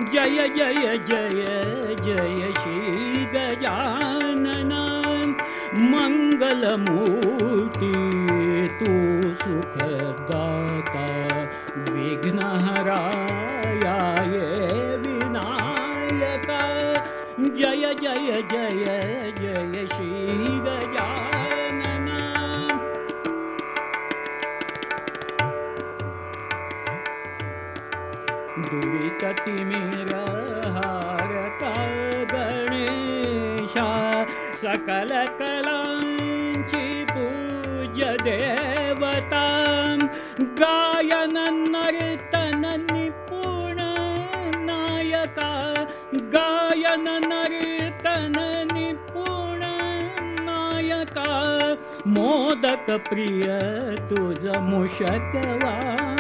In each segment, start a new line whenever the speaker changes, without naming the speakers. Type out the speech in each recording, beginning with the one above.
जय जय जय जय श्री गजानन मंगलमूर्ति तू सुखदाता विघ्नहराया ये विनायका जय जय जय जय श्री गजानन दुरिततिमिरहारका गणेशा सकल कलांची पूज्य देवता गायन नर्तन निपुण नायका गायन नर्तन निपुण नायका मोदक प्रिय तुझ मुषकवाहन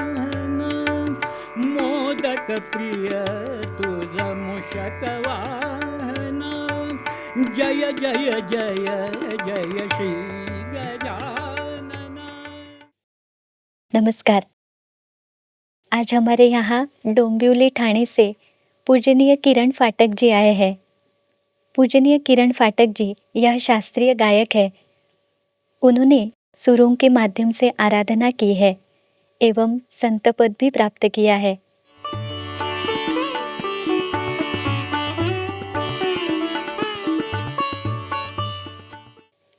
मोदक प्रिय तुझ मुषकवाहन जय जय जय जय श्री गजानन।
नमस्कार। आज हमारे यहाँ डोंबिवली ठाणे से पूजनीय किरण फाटक जी आए हैं। पूजनीय किरण फाटक जी यह शास्त्रीय गायक है। उन्होंने सुरों के माध्यम से आराधना की है एवं संत पद भी प्राप्त किया है।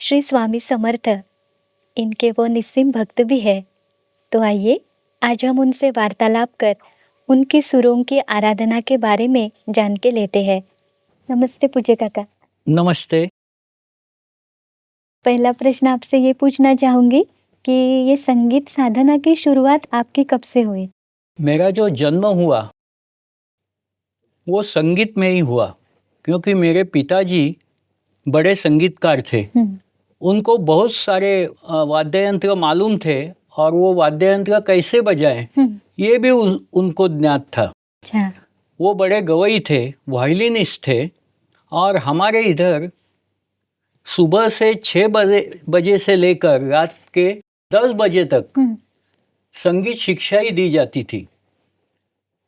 श्री स्वामी समर्थ इनके वो निस्सीम भक्त भी है। तो आइए आज हम उनसे वार्तालाप कर उनकी सुरों की आराधना के बारे में जान के लेते हैं। नमस्ते पूज्य काका।
नमस्ते।
पहला प्रश्न आपसे ये पूछना चाहूँगी कि ये संगीत साधना की शुरुआत आपकी कब से हुई?
मेरा जो जन्म हुआ वो संगीत में ही हुआ, क्योंकि मेरे पिताजी बड़े संगीतकार थे। उनको बहुत सारे वाद्य यंत्र मालूम थे और वो वाद्य यंत्र कैसे बजाएं ये भी उनको ज्ञात था।
अच्छा।
वो बड़े गवई थे, वायलिनिस्ट थे। और हमारे इधर सुबह से 6 बजे से लेकर रात के 10 बजे तक संगीत शिक्षा ही दी जाती थी।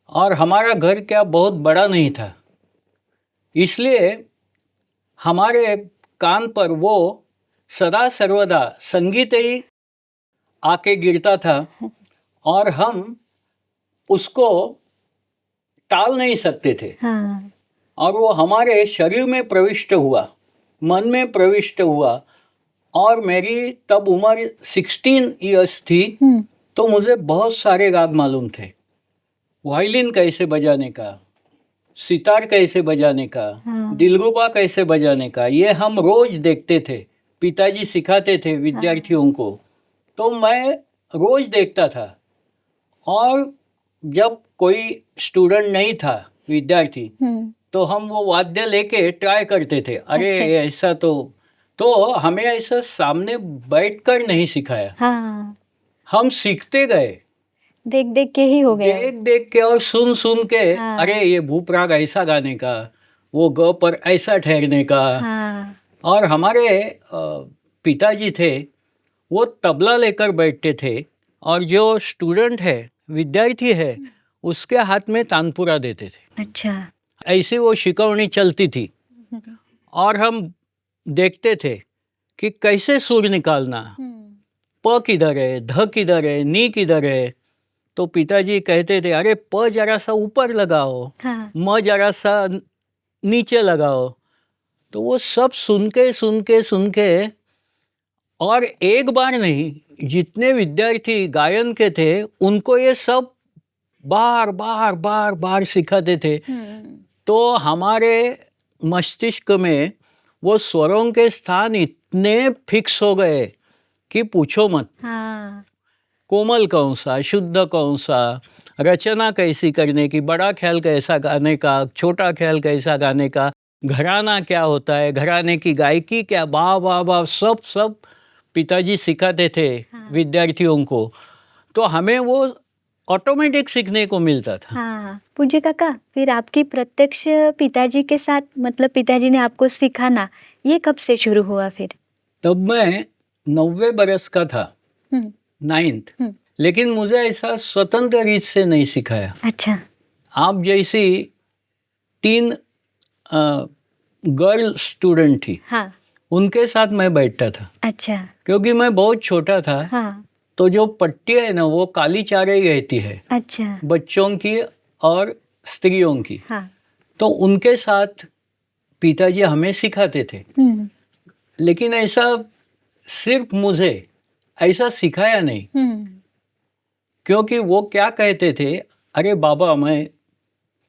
और हमारा घर क्या बहुत बड़ा नहीं था, इसलिए हमारे कान पर वो सदा सर्वदा संगीत ही आके गिरता था और हम उसको टाल नहीं सकते थे।
हाँ।
और वो हमारे शरीर में प्रविष्ट हुआ, मन में प्रविष्ट हुआ। और मेरी तब उम्र 16 इयर्स थी, तो मुझे बहुत सारे राग मालूम थे। वायलिन कैसे बजाने का, सितार कैसे बजाने का, दिलरुबा कैसे बजाने का, ये हम रोज देखते थे। पिताजी सिखाते थे विद्यार्थियों को, तो मैं रोज देखता था। और जब कोई स्टूडेंट नहीं था, विद्यार्थी, तो हम वो वाद्य लेके ट्राई करते थे। अरे ऐसा तो हमें ऐसा सामने बैठकर नहीं सिखाया।
हाँ।
हम सीखते गए,
देख देख के ही हो गया।
देख देख के और सुन सुन के।
हाँ।
अरे ये भूपराग ऐसा गाने का, वो ग पर ऐसा ठहरने का।
हाँ।
और हमारे पिताजी थे, वो तबला लेकर बैठते थे और जो स्टूडेंट है, विद्यार्थी है, उसके हाथ में तानपुरा देते थे।
अच्छा।
ऐसी वो शिकवनी चलती थी। और हम देखते थे कि कैसे सुर निकालना, प किधर है, ध किधर है, नी किधर है। तो पिताजी कहते थे अरे प जरा सा ऊपर लगाओ, म जरा सा नीचे लगाओ। तो वो सब सुन के और एक बार नहीं, जितने विद्यार्थी गायन के थे उनको ये सब बार बार बार बार सिखाते थे। तो हमारे मस्तिष्क में वो स्वरों के स्थान इतने फिक्स हो गए कि पूछो मत।
हाँ।
कोमल कौन सा, शुद्ध कौन सा, रचना कैसी करने की, बड़ा ख्याल कैसा गाने का, छोटा ख्याल कैसा गाने का, घराना क्या होता है, घराने की गायकी क्या, वाह वाह वाह, सब पिताजी सिखाते थे। हाँ। विद्यार्थियों को। तो हमें वो ऑटोमेटिक सीखने को मिलता था।
हाँ। पूज्य काका, फिर आपकी प्रत्यक्ष पिताजी के साथ, मतलब पिताजी ने आपको सिखाना, ये कब से शुरू हुआ फिर?
तब मैं 90 बरस का था, 9th। लेकिन मुझे ऐसा स्वतंत्र रीत से नहीं सिखाया।
अच्छा।
आप जैसी 3 गर्ल स्टूडेंट थी,
हाँ,
उनके साथ मैं बैठता था
अच्छा,
क्योंकि मैं बहुत छोटा था।
हाँ,
तो जो पट्टी है ना वो काली चारे ही रहती है,
अच्छा,
बच्चों की और स्त्रियों की।
हाँ,
तो उनके साथ पिताजी हमें सिखाते थे, लेकिन ऐसा सिर्फ मुझे ऐसा सिखाया नहीं, क्योंकि वो क्या कहते थे, अरे बाबा मैं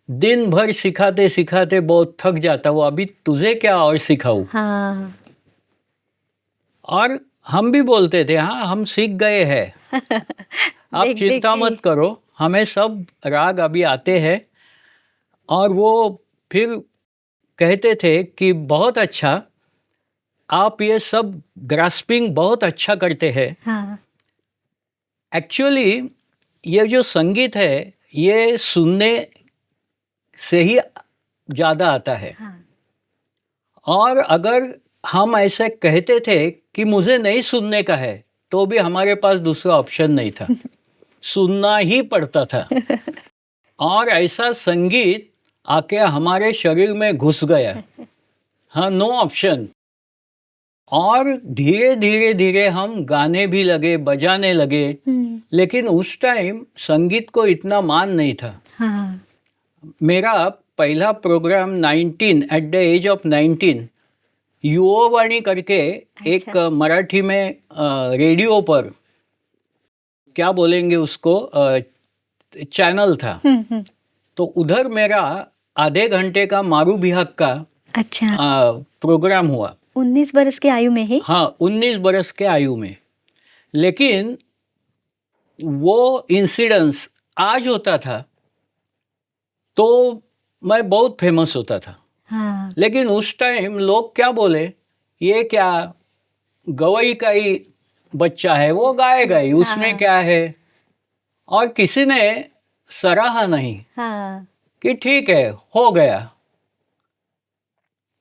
दिन भर सिखाते सिखाते बहुत थक जाता हूँ, अभी तुझे क्या और सिखाऊं।
हाँ,
और हम भी बोलते थे हाँ हम सीख गए हैं, आप
देख देख
चिंता
के।
मत करो, हमें सब राग अभी आते हैं। और वो फिर कहते थे कि बहुत अच्छा, आप ये सब ग्रास्पिंग बहुत अच्छा करते हैं।
हाँ,
एक्चुअली ये जो संगीत है ये सुनने से ही ज़्यादा आता है।
हाँ,
और अगर हम ऐसे कहते थे कि मुझे नहीं सुनने का है, तो भी हमारे पास दूसरा ऑप्शन नहीं था, सुनना ही पड़ता था। और ऐसा संगीत आके हमारे शरीर में घुस गया, हाँ, नो ऑप्शन। और धीरे धीरे धीरे हम गाने भी लगे, बजाने लगे। लेकिन उस टाइम संगीत को इतना मान नहीं था।
हाँ,
मेरा पहला program 19 at the age of 19 Yuvavani करके एक मराठी में रेडियो पर, क्या बोलेंगे उसको, चैनल था। तो उधर मेरा आधे घंटे का मारू बिहाग का
अच्छा,
प्रोग्राम हुआ।
19 बरस की आयु में ही?
हाँ, 19 बरस के आयु में। लेकिन वो इंसिडेंस आज होता था तो मैं बहुत फेमस होता था।
हाँ,
लेकिन उस टाइम लोग क्या बोले, ये क्या गवई का ही बच्चा है, वो गाएगा ही, उसमें क्या है। और किसी ने सराहा नहीं
हाँ,
कि ठीक है हो गया।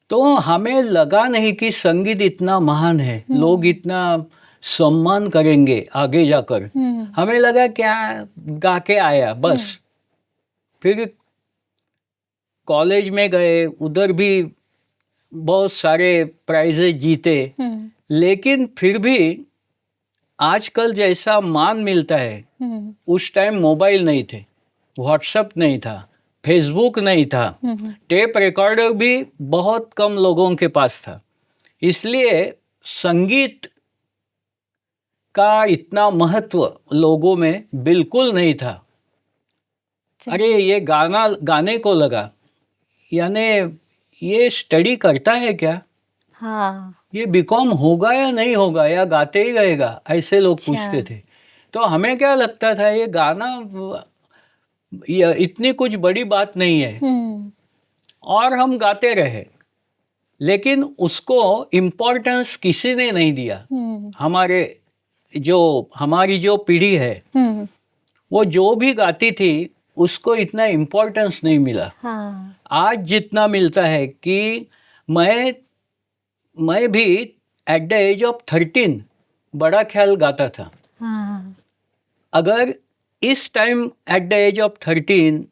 तो हमें लगा नहीं कि संगीत इतना महान है, लोग इतना सम्मान करेंगे आगे जाकर। हमें लगा क्या गा के आया बस। फिर कॉलेज में गए, उधर भी बहुत सारे प्राइजेज जीते। लेकिन फिर भी आजकल जैसा मान मिलता है, उस टाइम मोबाइल नहीं थे, व्हाट्सएप नहीं था, फेसबुक नहीं था, टेप रिकॉर्डर भी बहुत कम लोगों के पास था। इसलिए संगीत का इतना महत्व लोगों में बिल्कुल नहीं था। अरे ये गाने को लगा, यानी ये स्टडी करता है क्या,
हाँ,
ये बीकॉम होगा या नहीं होगा, या गाते ही रहेगा, ऐसे लोग पूछते थे। तो हमें क्या लगता था ये गाना ये इतनी कुछ बड़ी बात नहीं है, और हम गाते रहे। लेकिन उसको इम्पोर्टेंस किसी ने नहीं दिया। हमारी जो पीढ़ी है वो जो भी गाती थी उसको इतना इम्पोर्टेंस नहीं मिला। आज जितना मिलता है कि मैं भी एट द एज ऑफ 13 बड़ा ख्याल गाता था। अगर इस time at the age of 13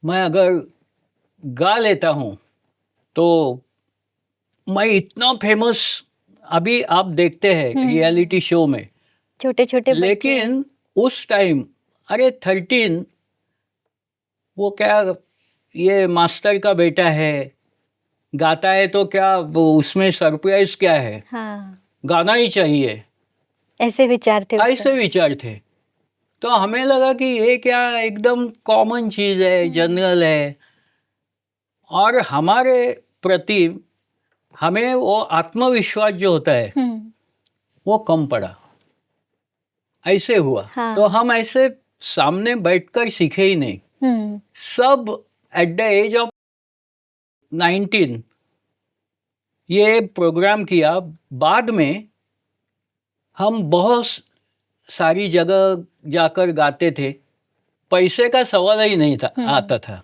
मैं अगर गा लेता हूँ तो मैं इतना फेमस, अभी आप देखते हैं रियलिटी शो में
छोटे छोटे बच्चे।
लेकिन उस टाइम अरे 13, वो क्या, ये मास्टर का बेटा है, गाता है तो क्या वो उसमें सरप्राइज क्या है, गाना ही चाहिए,
ऐसे विचार थे।
ऐसे विचार थे। तो हमें लगा कि ये क्या एकदम कॉमन चीज है, जनरल है। और हमारे प्रति हमें वो आत्मविश्वास जो होता है वो कम पड़ा, ऐसे हुआ। तो हम ऐसे सामने बैठकर सीखे ही नहीं, सब एट द एज ऑफ 19 ये प्रोग्राम किया। बाद में हम बहुत सारी जगह जाकर गाते थे, पैसे का सवाल ही नहीं था, आता था।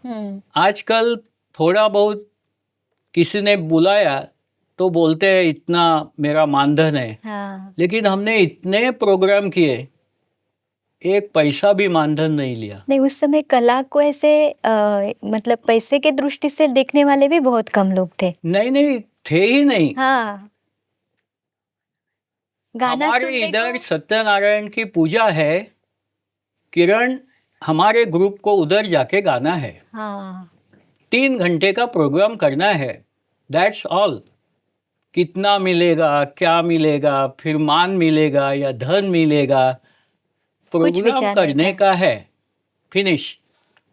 आजकल थोड़ा बहुत किसी ने बुलाया तो बोलते हैं इतना मेरा मानधन है। लेकिन हमने इतने प्रोग्राम किए, एक पैसा भी मानधन नहीं लिया।
नहीं, उस समय कला को ऐसे मतलब पैसे के दृष्टि से देखने वाले भी बहुत कम लोग थे।
नहीं थे ही नहीं।
हाँ, गाना
हमारे
सुनने
इधर
को।
सत्यनारायण की पूजा है, किरण हमारे ग्रुप को उधर जाके गाना है,
हाँ
3 घंटे का प्रोग्राम करना है, दैट्स ऑल। कितना मिलेगा, क्या मिलेगा, फिर मान मिलेगा या धन मिलेगा, प्रोग्राम
विचार नहीं
करने
था।
का है, फिनिश।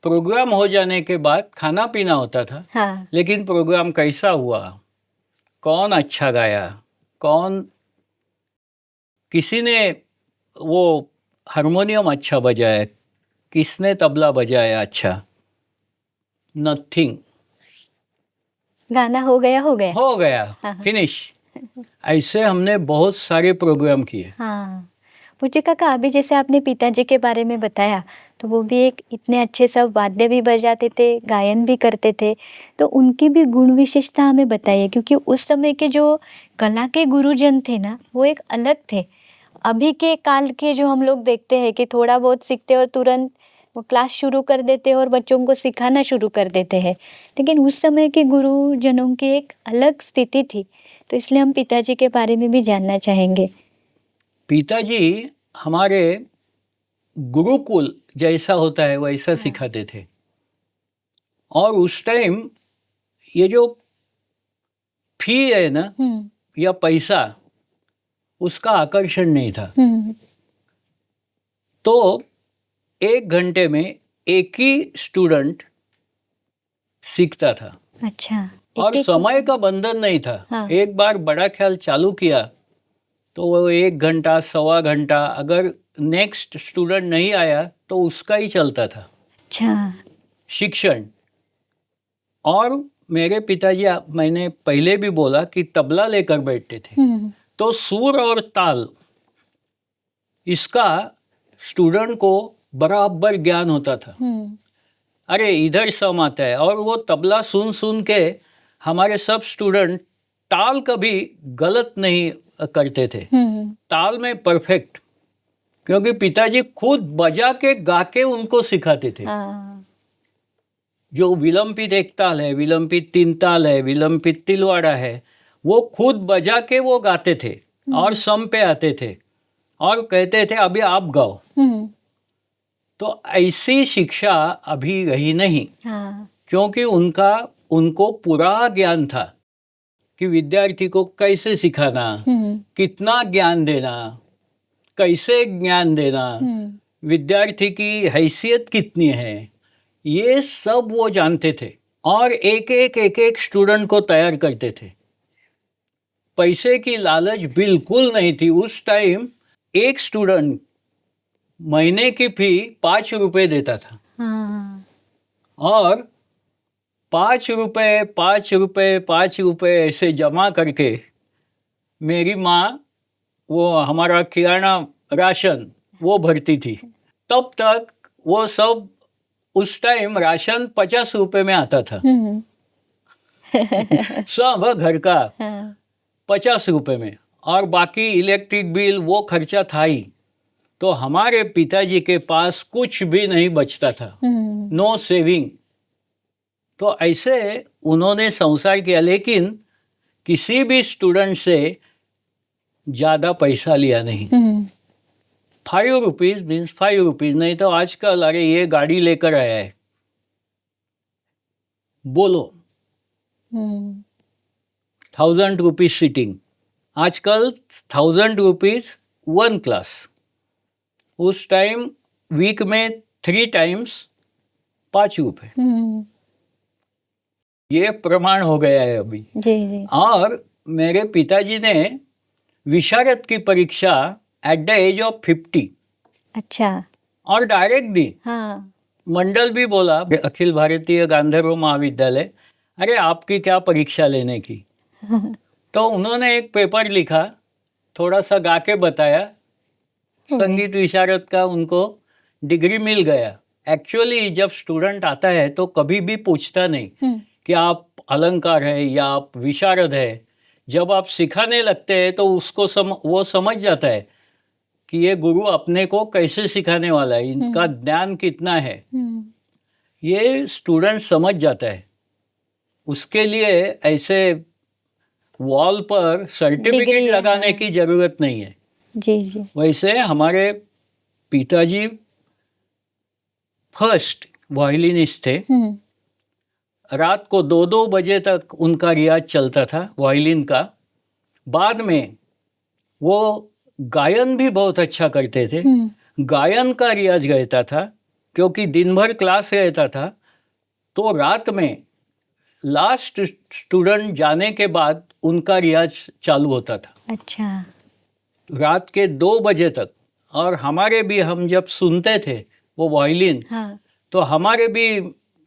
प्रोग्राम हो जाने के बाद खाना पीना होता था।
हाँ
लेकिन प्रोग्राम कैसा हुआ, कौन अच्छा गाया, कौन, किसी ने वो हारमोनियम अच्छा बजाया, किसने तबला बजाया अच्छा, नथिंग।
गाना हो गया
हो गया,
हाँ।
फिनिश। ऐसे हमने बहुत सारे प्रोग्राम किए।
हाँ मुझे काका, अभी जैसे आपने पिताजी के बारे में बताया, तो वो भी एक इतने अच्छे सब वाद्य भी बजाते थे, गायन भी करते थे, तो उनकी भी गुण विशेषता हमें बताइए, क्योंकि उस समय के जो कला के गुरुजन थे ना, वो एक अलग थे। अभी के काल के जो हम लोग देखते हैं कि थोड़ा बहुत सीखते और तुरंत वो क्लास शुरू कर देते हैं और बच्चों को सिखाना शुरू कर देते हैं, लेकिन उस समय के गुरुजनों की एक अलग स्थिति थी। तो इसलिए हम पिताजी के बारे में भी जानना चाहेंगे।
पिताजी हमारे गुरुकुल जैसा होता है वैसा सिखाते थे। और उस टाइम ये जो फी है ना या पैसा, उसका आकर्षण नहीं था। तो 1 घंटे में एक ही स्टूडेंट सीखता था।
अच्छा,
और
एक-एक
समय का बंधन नहीं था।
हाँ।
एक बार बड़ा ख्याल चालू किया तो वो 1 घंटा, सवा घंटा, अगर नेक्स्ट स्टूडेंट नहीं आया तो उसका ही चलता था
अच्छा।
शिक्षण। और मेरे पिताजी, मैंने पहले भी बोला कि तबला लेकर बैठते थे, तो सुर और ताल, इसका स्टूडेंट को बराबर ज्ञान होता था। अरे इधर सम आता है, और वो तबला सुन सुन के हमारे सब स्टूडेंट ताल कभी गलत नहीं करते थे, ताल में परफेक्ट, क्योंकि पिताजी खुद बजा के गा के उनको सिखाते थे। जो विलंबित एक ताल है, विलंबित 3 ताल है, विलंबित तिलवाड़ा है, वो खुद बजा के वो गाते थे और सम पे आते थे और कहते थे अभी आप गाओ। तो ऐसी शिक्षा अभी रही नहीं। क्योंकि उनको पूरा ज्ञान था कि विद्यार्थी को कैसे सिखाना, कितना ज्ञान देना, कैसे ज्ञान देना, विद्यार्थी की हैसियत कितनी है, ये सब वो जानते थे। और एक एक स्टूडेंट को तैयार करते थे। पैसे की लालच बिल्कुल नहीं थी उस टाइम। एक स्टूडेंट महीने की फी 5 रुपए देता था। और 5 रुपए ऐसे जमा करके मेरी माँ वो हमारा किराना राशन वो भरती थी। तब तक वो सब, उस टाइम राशन 50 रुपए में आता था सब घर का 50 रुपए में, और बाकी इलेक्ट्रिक बिल वो खर्चा था ही। तो हमारे पिताजी के पास कुछ भी नहीं बचता था, नो सेविंग। तो ऐसे उन्होंने संसार किया, लेकिन किसी भी स्टूडेंट से ज़्यादा पैसा लिया नहीं। 5 रुपीज मीन्स 5 रुपीज, नहीं तो आजकल अरे ये गाड़ी लेकर आया है, बोलो 1000 रुपीज सीटिंग, आजकल 1000 रुपीज 1 क्लास। उस टाइम वीक में 3 टाइम्स 5 रुपए, ये प्रमाण हो गया है अभी।
जी।
और मेरे पिताजी ने विशारद की परीक्षा एट द एज ऑफ 50
अच्छा
और डायरेक्ट दी। मंडल भी बोला, अखिल भारतीय गांधर्व महाविद्यालय, अरे आपकी क्या परीक्षा लेने की। तो उन्होंने एक पेपर लिखा, थोड़ा सा गा के बताया, संगीत विशारद का उनको डिग्री मिल गया। एक्चुअली जब स्टूडेंट आता है तो कभी भी पूछता नहीं कि आप अलंकार है या आप विशारद है। जब आप सिखाने लगते हैं तो उसको वो समझ जाता है कि ये गुरु अपने को कैसे सिखाने वाला है, इनका ज्ञान कितना है, ये स्टूडेंट समझ जाता है। उसके लिए ऐसे वॉल पर सर्टिफिकेट
डिग्री,
लगाने
हाँ।
की जरूरत नहीं है।
जी जी।
वैसे हमारे पिताजी फर्स्ट वायलिनिस्ट थे। रात को 2-2 बजे तक उनका रियाज चलता था वायलिन का। बाद में वो गायन भी बहुत अच्छा करते थे। गायन का रियाज रहता था, क्योंकि दिन भर क्लास रहता था, तो रात में लास्ट स्टूडेंट जाने के बाद उनका रियाज चालू होता था।
अच्छा।
रात के 2 बजे तक। और हमारे भी, हम जब सुनते थे वो वायलिन,
हाँ
तो हमारे भी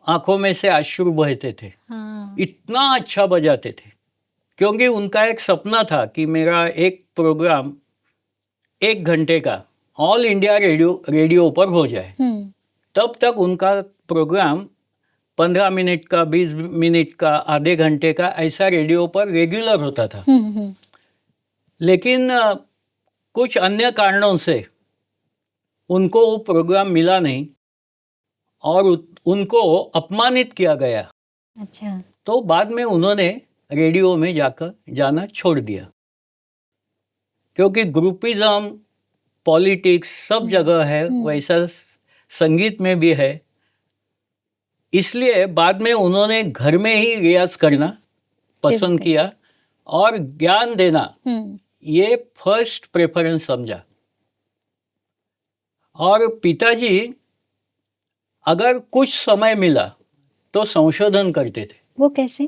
आंखों में से अश्रु बहते थे।
हाँ।
इतना अच्छा बजाते थे, क्योंकि उनका एक सपना था कि मेरा एक प्रोग्राम 1 घंटे का ऑल इंडिया रेडियो पर हो जाए। तब तक उनका प्रोग्राम 15 मिनट का, 20 मिनट का, आधे घंटे का ऐसा रेडियो पर रेगुलर होता था। लेकिन कुछ अन्य कारणों से उनको वो प्रोग्राम मिला नहीं और उनको अपमानित किया गया।
अच्छा।
तो बाद में उन्होंने रेडियो में जाना छोड़ दिया, क्योंकि ग्रुपिज्म, पॉलिटिक्स सब जगह है, वैसा संगीत में भी है। इसलिए बाद में उन्होंने घर में ही रियाज करना पसंद किया और ज्ञान देना ये फर्स्ट प्रेफरेंस समझा। और पिताजी अगर कुछ समय मिला तो संशोधन करते थे।
वो कैसे?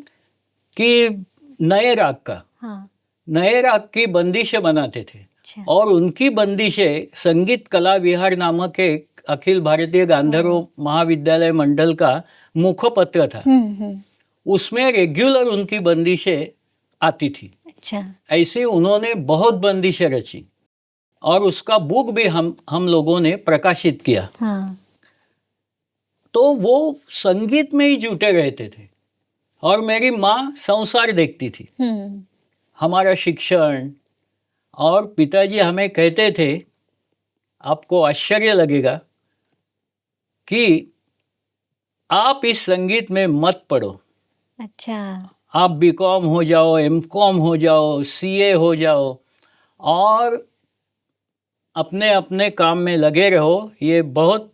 कि नए राग का,
हाँ।
नए राग की बंदिशें बनाते थे।
अच्छा।
और उनकी बंदिशें संगीत कला विहार नामक एक अखिल भारतीय गांधर्व महाविद्यालय मंडल का मुखपत्र था। उसमें रेगुलर उनकी बंदिशें आती थी।
अच्छा।
ऐसे उन्होंने बहुत बंदिशें रची और उसका बुक भी हम लोगों ने प्रकाशित किया।
हाँ।
तो वो संगीत में ही जुटे रहते थे। और मेरी माँ संसार देखती थी, हमारा शिक्षण। और पिताजी हमें कहते थे, आपको आश्चर्य लगेगा, कि आप इस संगीत में मत पढ़ो।
अच्छा।
आप बीकॉम हो जाओ, एमकॉम हो जाओ, सीए हो जाओ और अपने अपने काम में लगे रहो। ये बहुत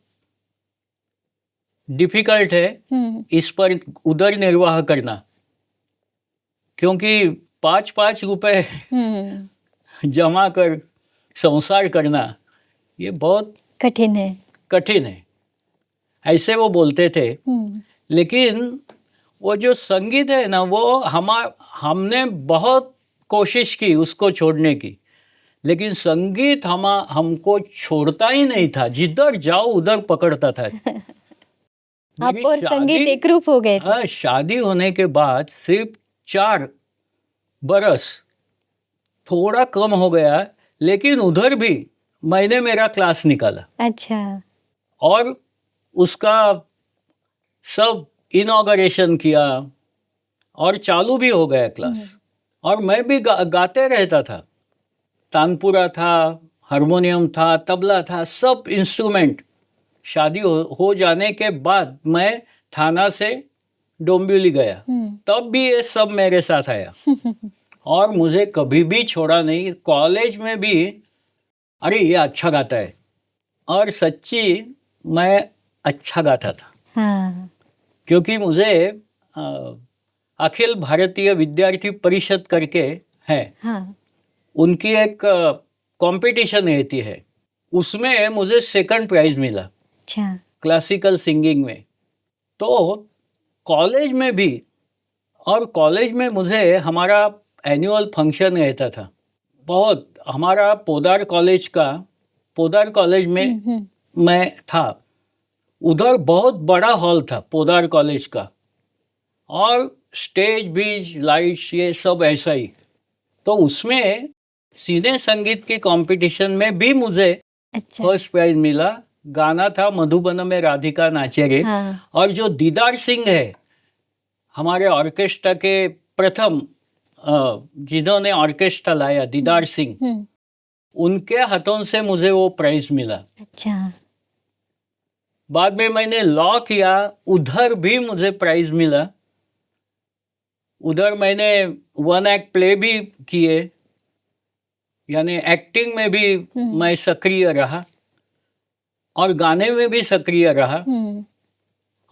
डिफिकल्ट है इस पर उदर निर्वाह करना, क्योंकि 5-5 रुपए जमा कर संसार करना ये बहुत कठिन है, ऐसे वो बोलते थे। लेकिन वो जो संगीत है ना, वो हमने बहुत कोशिश की उसको छोड़ने की, लेकिन संगीत हमको छोड़ता ही नहीं था। जिधर जाओ उधर पकड़ता था।
आप और संगीत एक रूप हो गए थे।
हाँ, शादी होने के बाद सिर्फ 4 बरस थोड़ा कम हो गया, लेकिन उधर भी मैंने मेरा क्लास निकाला।
अच्छा।
और उसका सब इनॉग्रेशन किया और चालू भी हो गया क्लास। और मैं भी गाते रहता था। तानपुरा था, हारमोनियम था, तबला था, सब इंस्ट्रूमेंट। शादी हो जाने के बाद मैं थाना से डोंबिवली गया, तब भी ये सब मेरे साथ आया और मुझे कभी भी छोड़ा नहीं। कॉलेज में भी, अरे ये अच्छा गाता है, और सच्ची मैं अच्छा गाता था।
हाँ।
क्योंकि मुझे अखिल भारतीय विद्यार्थी परिषद करके है, हाँ। उनकी एक कंपटीशन रहती है, उसमें मुझे 2nd प्राइज मिला।
अच्छा।
क्लासिकल सिंगिंग में। तो कॉलेज में भी, और कॉलेज में मुझे हमारा एनुअल फंक्शन रहता था बहुत। हमारा पोदार कॉलेज में मैं था। उधर बहुत बड़ा हॉल था पोदार कॉलेज का, और स्टेज भी, लाइट्स, ये सब ऐसा ही। तो उसमें सीने संगीत की कंपटीशन में भी मुझे फर्स्ट प्राइज मिला। गाना था मधुबन में राधिका नाचे रे। हाँ। और जो दीदार सिंह है, हमारे ऑर्केस्ट्रा के प्रथम जिन्होंने ऑर्केस्ट्रा लाया, दीदार सिंह, उनके हाथों से मुझे वो प्राइज मिला।
अच्छा।
बाद में मैंने लॉ किया, उधर भी मुझे प्राइज मिला। उधर मैंने वन एक्ट प्ले भी किए, यानी एक्टिंग में भी मैं सक्रिय रहा और गाने में भी सक्रिय रहा।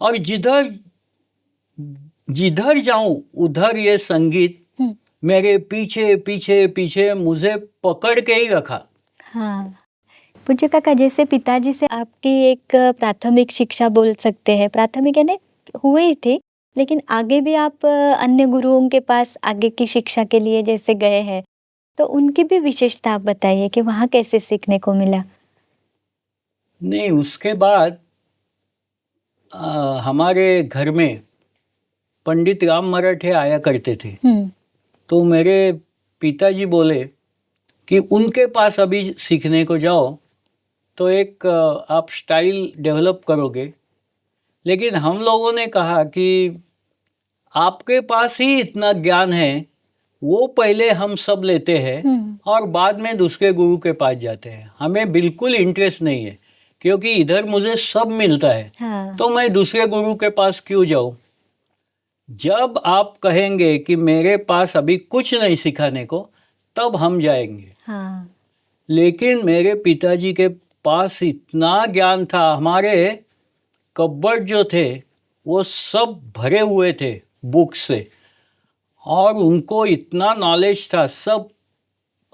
और जिधर जिधर जाऊं उधर ये संगीत मेरे पीछे पीछे पीछे मुझे पकड़ के ही रखा।
हाँ पूज्य काका, जैसे पिताजी से आपकी एक प्राथमिक शिक्षा बोल सकते हैं, प्राथमिक यानी हुए ही थे, लेकिन आगे भी आप अन्य गुरुओं के पास आगे की शिक्षा के लिए जैसे गए हैं, तो उनकी भी विशेषता आप बताइए कि वहाँ कैसे सीखने को मिला।
नहीं, उसके बाद हमारे घर में पंडित राम मराठे आया करते थे। तो मेरे पिताजी बोले कि उनके पास अभी सीखने को जाओ तो एक आप स्टाइल डेवलप करोगे। लेकिन हम लोगों ने कहा कि आपके पास ही इतना ज्ञान है, वो पहले हम सब लेते हैं और बाद में दूसरे गुरु के पास जाते हैं। हमें बिल्कुल इंटरेस्ट नहीं है, क्योंकि इधर मुझे सब मिलता है।
हाँ।
तो मैं दूसरे गुरु के पास क्यों जाऊं। जब आप कहेंगे कि मेरे पास अभी कुछ नहीं सिखाने को, तब हम जाएंगे।
हाँ।
लेकिन मेरे पिताजी के पास इतना ज्ञान था, हमारे कबर्ड जो थे वो सब भरे हुए थे बुक से, और उनको इतना नॉलेज था सब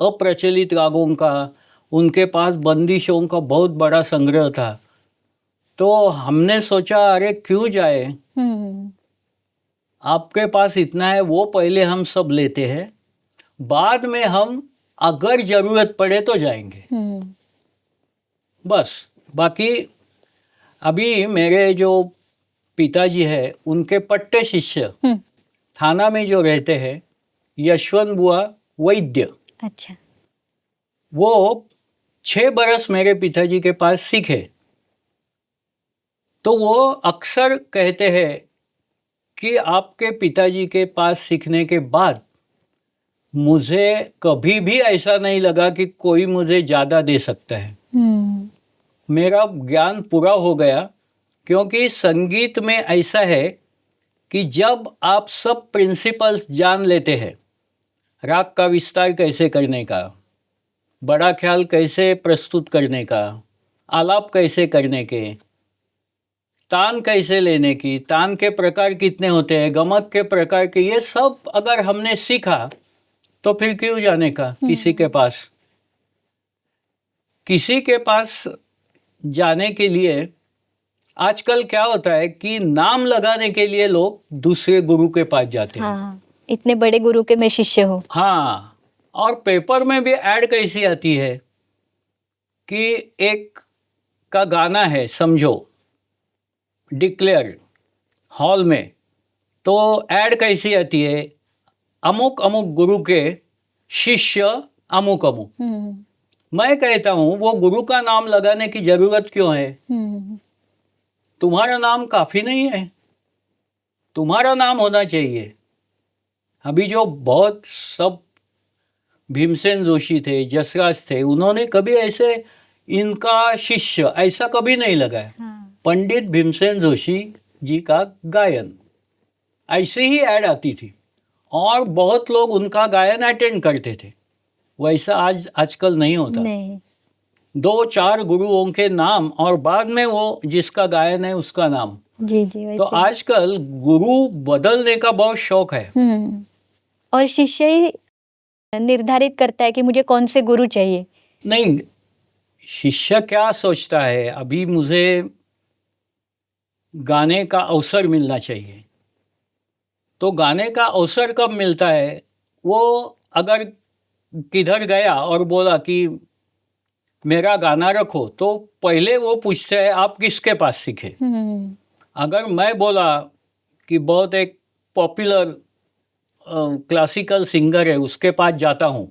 अप्रचलित रागों का। उनके पास बंदिशों का बहुत बड़ा संग्रह था। तो हमने सोचा अरे क्यों जाए, आपके पास इतना है, वो पहले हम सब लेते हैं, बाद में हम अगर जरूरत पड़े तो जाएंगे। बस। बाकी अभी मेरे जो पिताजी है उनके पट्टे शिष्य थाना में जो रहते हैं, यशवंत बुआ वैद्य,
अच्छा।
वो 6 बरस मेरे पिताजी के पास सीखे। तो वो अक्सर कहते हैं कि आपके पिताजी के पास सीखने के बाद मुझे कभी भी ऐसा नहीं लगा कि कोई मुझे ज़्यादा दे सकता है। मेरा ज्ञान पूरा हो गया, क्योंकि संगीत में ऐसा है कि जब आप सब प्रिंसिपल्स जान लेते हैं, राग का विस्तार कैसे करने का, बड़ा ख्याल कैसे प्रस्तुत करने का, आलाप कैसे करने के, तान कैसे लेने की, तान के प्रकार कितने होते हैं, गमक के प्रकार के, ये सब अगर हमने सीखा तो फिर क्यों जाने का किसी के पास। किसी के पास जाने के लिए आजकल क्या होता है कि नाम लगाने के लिए लोग दूसरे गुरु के पास जाते हैं।
हाँ, इतने बड़े गुरु के मैं शिष्य हूँ।
हाँ, और पेपर में भी ऐड कैसी आती है कि एक का गाना है, समझो, डिक्लेयर हॉल में, तो ऐड कैसी आती है, अमुक अमुक गुरु के शिष्य अमुक अमुक। मैं कहता हूँ वो गुरु का नाम लगाने की जरूरत क्यों है। तुम्हारा नाम काफी नहीं है, तुम्हारा नाम होना चाहिए। अभी जो बहुत सब भीमसेन जोशी थे, जसराज थे, उन्होंने कभी ऐसे इनका शिष्य ऐसा कभी नहीं लगाया। पंडित भीमसेन जोशी जी का गायन, ऐसे ही ऐड आती थी और बहुत लोग उनका गायन अटेंड करते थे। वैसा आजकल नहीं होता।
नहीं।
2-4 गुरुओं के नाम और बाद में वो जिसका गायन है उसका नाम।
जी जी, वैसे।
तो आजकल गुरु बदलने का बहुत शौक है।
और शिष्य ही निर्धारित करता है कि मुझे कौन से गुरु चाहिए।
नहीं, शिष्य क्या सोचता है, अभी मुझे गाने का अवसर मिलना चाहिए। तो गाने का अवसर कब मिलता है, वो अगर किधर गया और बोला कि मेरा गाना रखो, तो पहले वो पूछते हैं आप किसके पास सीखे। अगर मैं बोला कि बहुत एक पॉपुलर क्लासिकल सिंगर है उसके पास जाता हूँ,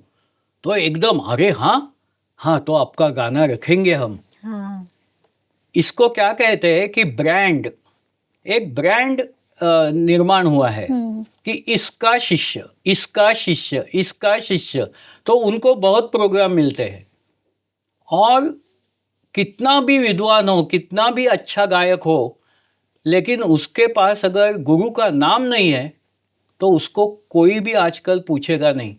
तो एकदम अरे हाँ तो आपका गाना रखेंगे हम।
हाँ।
इसको क्या कहते हैं कि ब्रांड, एक ब्रांड निर्माण हुआ है कि इसका शिष्य, इसका शिष्य, इसका शिष्य। तो उनको बहुत प्रोग्राम मिलते हैं, और कितना भी विद्वान हो, कितना भी अच्छा गायक हो, लेकिन उसके पास अगर गुरु का नाम नहीं है तो उसको कोई भी आजकल पूछेगा नहीं।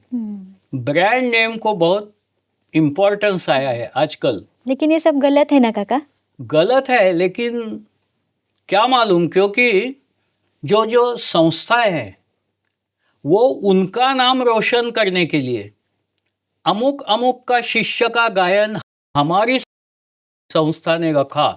ब्रांड नेम को बहुत इम्पोर्टेंस आया है आजकल।
लेकिन ये सब गलत है ना काका?
गलत है, लेकिन क्या मालूम, क्योंकि जो जो संस्थाएं हैं वो उनका नाम रोशन करने के लिए अमुक अमुक का शिष्य का गायन हमारी संस्था ने रखा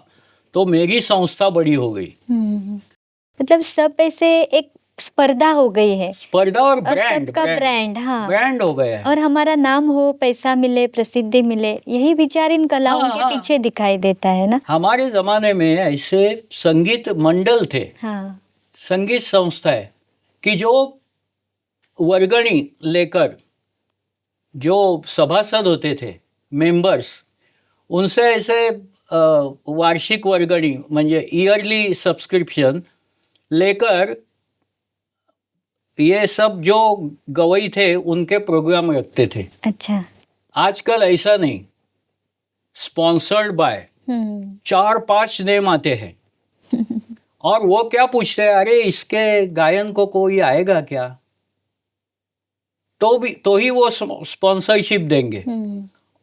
तो मेरी संस्था बड़ी हो गई।
मतलब सब ऐसे एक स्पर्धा हो गई है,
स्पर्धा और
और सबका ब्रांड, हाँ,
ब्रांड हो गया है।
और हमारा नाम हो, पैसा मिले, प्रसिद्धि मिले, यही विचार इन कलाओं
हाँ,
के
हाँ।
पीछे दिखाई देता है ना।
हमारे जमाने में ऐसे संगीत मंडल थे,
हाँ,
संगीत संस्थाएं, कि जो वर्गणी लेकर जो सभासद होते थे, मेंबर्स, उनसे ऐसे वार्षिक वर्गणी म्हणजे ईयरली सब्सक्रिप्शन लेकर ये सब जो गवई थे उनके प्रोग्राम रखते थे।
अच्छा।
आजकल ऐसा नहीं, स्पॉन्सर्ड बाय 4-5 नेम आते हैं और वो क्या पूछते हैं, अरे इसके गायन को कोई आएगा क्या, तो ही वो स्पॉन्सरशिप देंगे।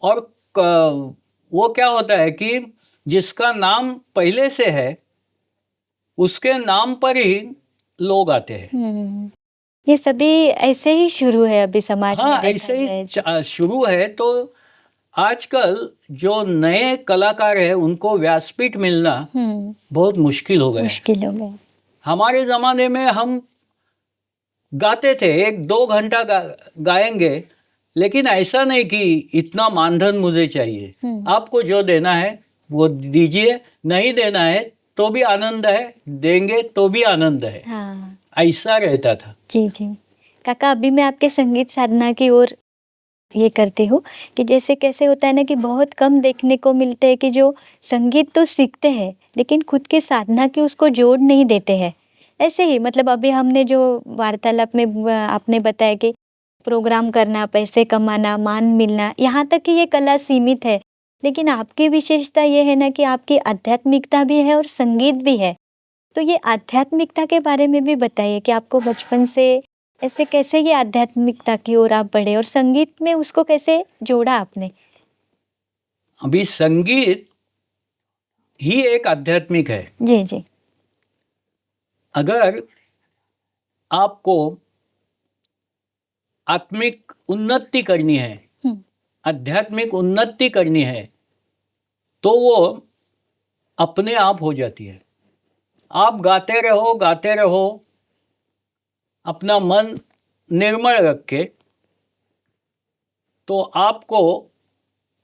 और वो क्या होता है कि जिसका नाम पहले से है उसके नाम पर ही लोग आते हैं।
ये सभी ऐसे ही शुरू है अभी समाज में,
हाँ,
देखा
ऐसे
जाए
ही शुरू है। तो आजकल जो नए कलाकार है उनको व्यासपीठ मिलना बहुत मुश्किल हो गया है।
मुश्किल हो गया।
हमारे जमाने में हम गाते थे, 1-2 घंटा गाएंगे, लेकिन ऐसा नहीं कि इतना मानधन मुझे चाहिए। आपको जो देना है वो दीजिए, नहीं देना है तो भी आनंद है, देंगे तो भी आनंद है।
हाँ,
ऐसा रहता था।
जी जी काका, अभी मैं आपके संगीत साधना की ओर ये करती हूँ कि जैसे कैसे होता है ना कि बहुत कम देखने को मिलते हैं कि जो संगीत तो सीखते हैं लेकिन खुद की साधना की उसको जोड़ नहीं देते हैं। ऐसे ही मतलब अभी हमने जो वार्तालाप में आपने बताया कि प्रोग्राम करना, पैसे कमाना, मान मिलना, यहाँ तक कि ये कला सीमित है, लेकिन आपकी विशेषता ये है ना कि आपकी आध्यात्मिकता भी है और संगीत भी है। तो ये आध्यात्मिकता के बारे में भी बताइए कि आपको बचपन से ऐसे कैसे ये आध्यात्मिकता की ओर आप बढ़े और संगीत में उसको कैसे जोड़ा आपने?
अभी संगीत ही एक आध्यात्मिक है।
जी जी।
अगर आपको आत्मिक उन्नति करनी है, आध्यात्मिक उन्नति करनी है, तो वो अपने आप हो जाती है। आप गाते रहो अपना मन निर्मल रख के, तो आपको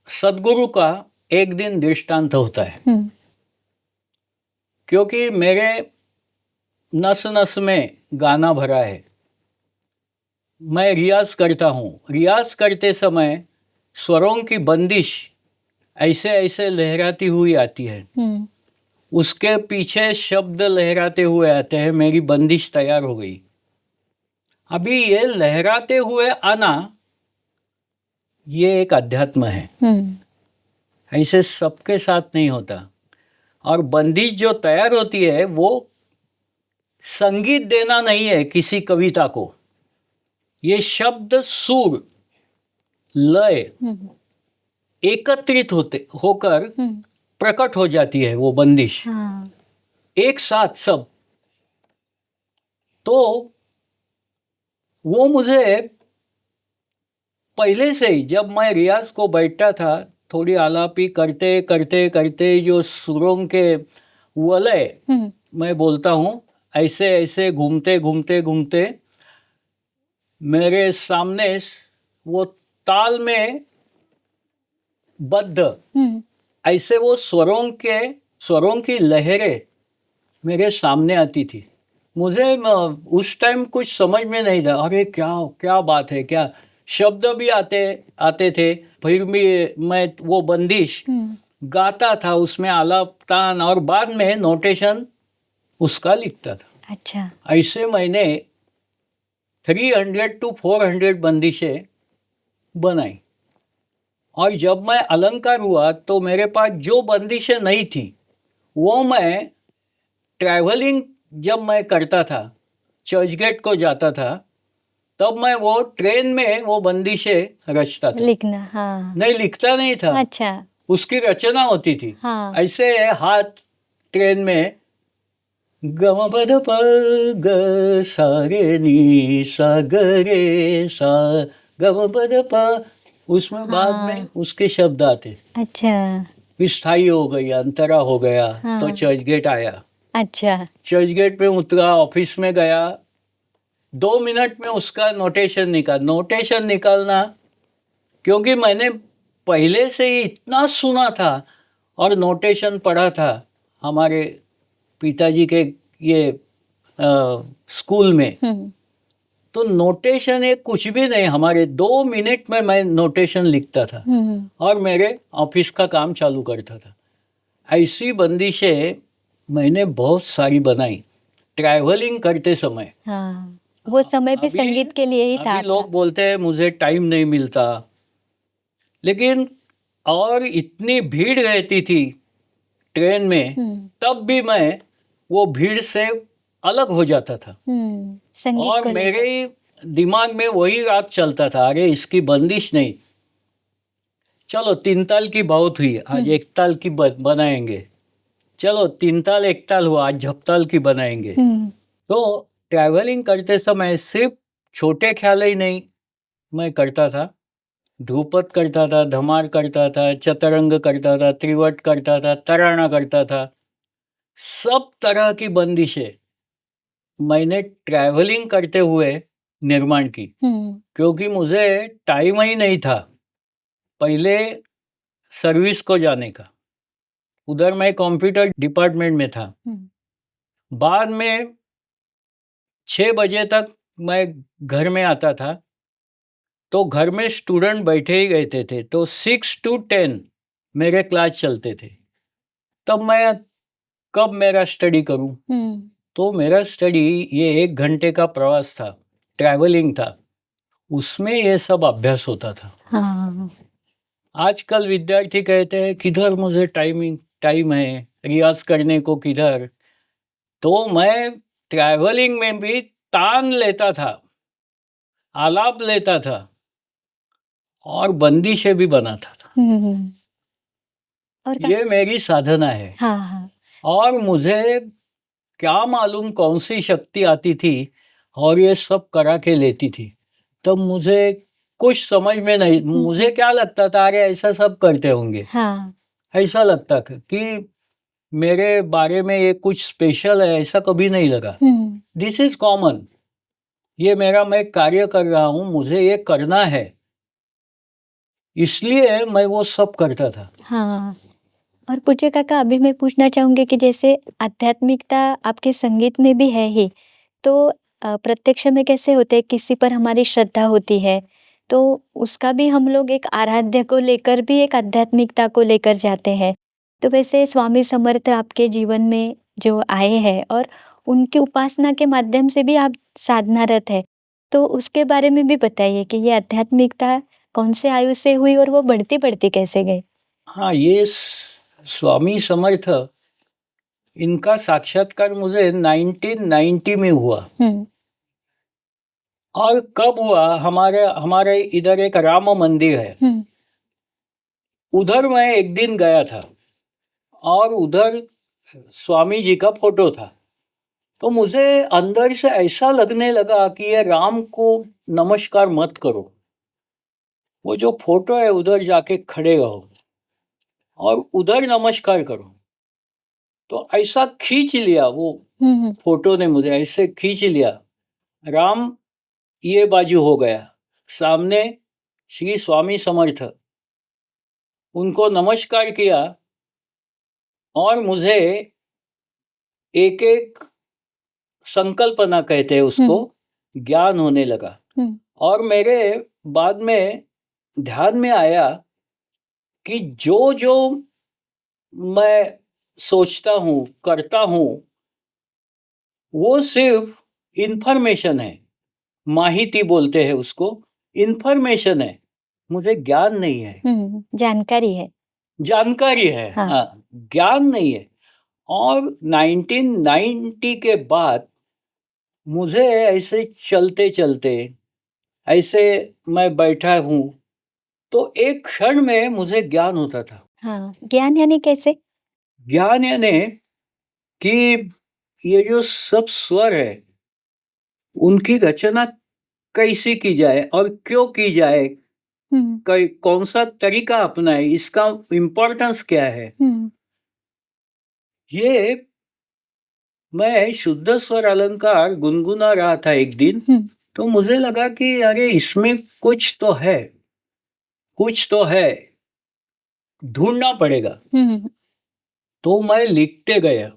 सदगुरु का एक दिन दृष्टांत होता है। क्योंकि मेरे नस नस में गाना भरा है, मैं रियाज करता हूँ। रियाज करते समय स्वरों की बंदिश ऐसे ऐसे लहराती हुई आती है, उसके पीछे शब्द लहराते हुए आते हैं, मेरी बंदिश तैयार हो गई। अभी ये लहराते हुए आना, ये एक अध्यात्म है। ऐसे सबके साथ नहीं होता। और बंदिश जो तैयार होती है वो संगीत देना नहीं है किसी कविता को, ये शब्द, सुर, लय एकत्रित होकर प्रकट हो जाती है वो बंदिश।
हाँ।
एक साथ सब। तो वो मुझे पहले से ही, जब मैं रियाज को बैठता था, थोड़ी आलापी करते करते करते जो सुरों के वलय मैं बोलता हूँ, ऐसे ऐसे घूमते घूमते घूमते मेरे सामने वो ताल में बद्ध ऐसे वो स्वरों की लहरें मेरे सामने आती थी। मुझे उस टाइम कुछ समझ में नहीं था, अरे क्या क्या बात है, क्या शब्द भी आते थे। फिर भी मैं वो बंदिश गाता था, उसमें आलाप तान, और बाद में नोटेशन उसका लिखता था।
अच्छा।
ऐसे मैंने 300 to 400 बंदिशें बनाई। और जब मैं अलंकार हुआ तो मेरे पास जो बंदिशें नहीं थी वो मैं ट्रैवलिंग जब मैं करता था, चर्च गेट को जाता था, तब मैं वो ट्रेन में वो बंदिशें रचता था।
लिखना, हाँ।
नहीं, लिखता नहीं था,
अच्छा।
उसकी रचना होती थी।
हाँ।
ऐसे हाथ ट्रेन में गम पद प ग सा रे नी सा ग रे सा गम पद प, उसमें बाद में
हाँ।
उसके शब्द आते।
अच्छा।
विस्थाई हो गई, अंतरा हो गया,
हाँ।
तो चर्च गेट आया।
अच्छा।
चर्च गेट पे उतरा, ऑफिस में गया, 2 मिनट में उसका नोटेशन निकालना, क्योंकि मैंने पहले से ही इतना सुना था और नोटेशन पढ़ा था हमारे पिताजी के ये स्कूल में। तो नोटेशन एक कुछ भी नहीं, हमारे 2 मिनट में मैं नोटेशन लिखता था और मेरे ऑफिस का काम चालू करता था। ऐसी बंदिशें मैंने बहुत सारी बनाई ट्रैवलिंग करते समय।
हाँ, वो समय भी संगीत के लिए ही था।
अभी लोग बोलते हैं मुझे टाइम नहीं मिलता, लेकिन और इतनी भीड़ रहती थी ट्रेन में, तब भी मैं वो भीड़ से अलग हो जाता था।
संगीत
और
को लेकर।
मेरे दिमाग में वही रात चलता था, अरे इसकी बंदिश नहीं, चलो 3 ताल की बहुत हुई, आज 1 ताल की बनाएंगे, चलो 3 ताल 1 ताल हुआ, आज झपताल की बनाएंगे। तो ट्रैवलिंग करते समय सिर्फ छोटे ख्याल ही नहीं मैं करता था, ध्रुपद करता था, धमार करता था, चतरंग करता था, त्रिवट करता था, तराना करता था। सब तरह की बंदिशें मैंने ट्रैवलिंग करते हुए निर्माण की, क्योंकि मुझे टाइम ही नहीं था पहले सर्विस को जाने का। उधर मैं कंप्यूटर डिपार्टमेंट में था। बाद में 6 बजे तक मैं घर में आता था, तो घर में स्टूडेंट बैठे ही रहते थे, तो 6 to 10 मेरे क्लास चलते थे। तब मैं कब मेरा स्टडी करूं? तो मेरा स्टडी ये 1 घंटे का प्रवास था, ट्रैवलिंग था, उसमें ये सब अभ्यास होता था।
हाँ।
आजकल विद्यार्थी कहते हैं किधर मुझे टाइम है रियाज करने को, किधर। तो मैं ट्रैवलिंग में भी तान लेता था, आलाप लेता था और बंदिशें भी बनाता था।
और
ये मेरी साधना है।
हाँ, हाँ।
और मुझे क्या मालूम कौन सी शक्ति आती थी और ये सब करा के लेती थी। तब मुझे कुछ समझ में नहीं, मुझे क्या लगता था, अरे ऐसा सब करते होंगे।
हाँ।
ऐसा लगता था कि मेरे बारे में ये कुछ स्पेशल है, ऐसा कभी नहीं लगा। दिस इज कॉमन, ये मेरा मैं कार्य कर रहा हूँ, मुझे ये करना है, इसलिए मैं वो सब करता था।
हाँ। और पूज्य काका, अभी मैं पूछना चाहूंगी कि जैसे आध्यात्मिकता आपके संगीत में भी है ही, तो प्रत्यक्ष में कैसे होते हैं, किसी पर हमारी श्रद्धा होती है तो उसका भी हम लोग एक आराध्य को लेकर भी एक आध्यात्मिकता को लेकर जाते हैं। तो वैसे स्वामी समर्थ आपके जीवन में जो आए हैं और उनकी उपासना के माध्यम से भी आप साधनारत है, तो उसके बारे में भी बताइए कि ये आध्यात्मिकता कौन से आयु से हुई और वो बढ़ती बढ़ती कैसे गई?
हाँ, ये स्वामी समर्थ, इनका साक्षात्कार मुझे 1990 में हुआ। और कब हुआ, हमारे हमारे इधर एक राम मंदिर है, उधर मैं एक दिन गया था और उधर स्वामी जी का फोटो था। तो मुझे अंदर से ऐसा लगने लगा कि ये राम को नमस्कार मत करो, वो जो फोटो है उधर जाके खड़े रहो और उधर नमस्कार करो। तो ऐसा खींच लिया, वो फोटो ने मुझे ऐसे खींच लिया, राम ये बाजू हो गया, सामने श्री स्वामी समर्थ, उनको नमस्कार किया और मुझे एक एक संकल्पना कहते हैं उसको, ज्ञान होने लगा। और मेरे बाद में ध्यान में आया कि जो जो मैं सोचता हूँ, करता हूँ, वो सिर्फ इंफॉर्मेशन है, माहिती बोलते हैं उसको, इंफॉर्मेशन है। मुझे ज्ञान नहीं है,
जानकारी है।
जानकारी है,
हाँ।
हाँ, ज्ञान नहीं है। और 1990 के बाद मुझे ऐसे चलते चलते ऐसे मैं बैठा हूँ तो एक क्षण में मुझे ज्ञान होता था।
हाँ, ज्ञान यानी कैसे?
ज्ञान यानी कि ये जो सब स्वर है उनकी रचना कैसी की जाए और क्यों की जाए, कौन सा तरीका अपनाए, इसका इम्पोर्टेंस क्या है, ये मैं शुद्ध स्वर अलंकार गुनगुना रहा था एक दिन। तो मुझे लगा कि अरे इसमें कुछ तो है, कुछ तो है, ढूंढना पड़ेगा। तो मैं लिखते गया।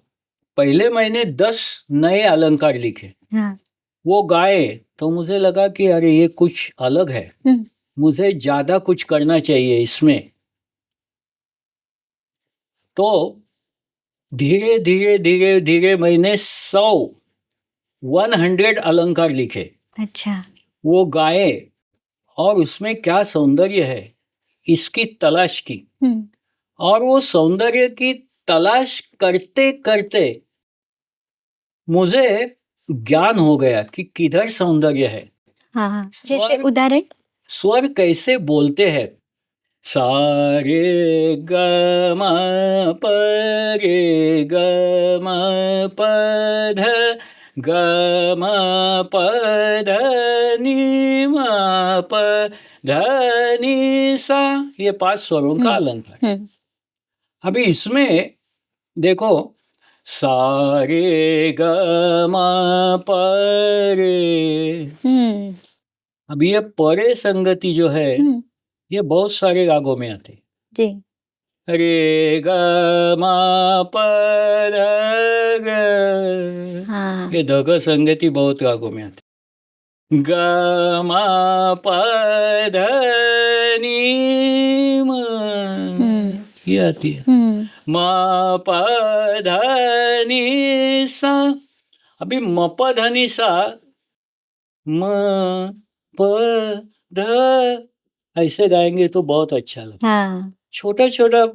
पहले मैंने 10 नए अलंकार लिखे।
हाँ।
वो गाए तो मुझे लगा कि अरे ये कुछ अलग है, मुझे ज्यादा कुछ करना चाहिए इसमें। तो धीरे धीरे धीरे धीरे मैंने 100 अलंकार लिखे।
अच्छा।
वो गाए और उसमें क्या सौंदर्य है इसकी तलाश की। और वो सौंदर्य की तलाश करते करते मुझे ज्ञान हो गया कि किधर सौंदर्य है।
हाँ, जैसे उदाहरण?
स्वर कैसे बोलते हैं, सारे ग म प रे ग म प ध ग म प ध नि म प ध नि सा, ये 5 स्वरों का अलंकार। अभी इसमें देखो, सारे ग म प रे, अभी ये परे संगति जो है ये बहुत सारे रागों में आते
जी।
रे ग म प ध ग,
हाँ।
ये ध संगति बहुत रागों में आते। ग म प ध नि म, ये आती है। म प ध नि सा। अभी म प ध नि सा, म प ध ऐसे गाएंगे तो बहुत अच्छा लगता।
हाँ।
छोटा छोटा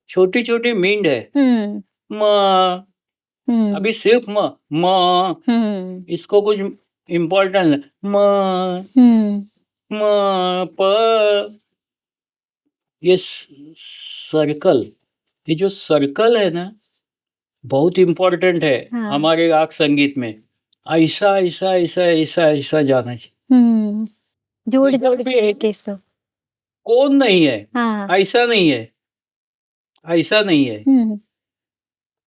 छोटी छोटी मींड है, म, अभी सिर्फ म, इसको कुछ इम्पोर्टेंट, म प, ये सर्कल, ये जो सर्कल है ना बहुत इम्पोर्टेंट है।
हाँ।
हमारे राग संगीत में ऐसा ऐसा ऐसा ऐसा ऐसा जाना चाहिए।
जोड़ जोड़ के एक सब
कौन नहीं है,
हाँ।
ऐसा नहीं है, ऐसा नहीं है,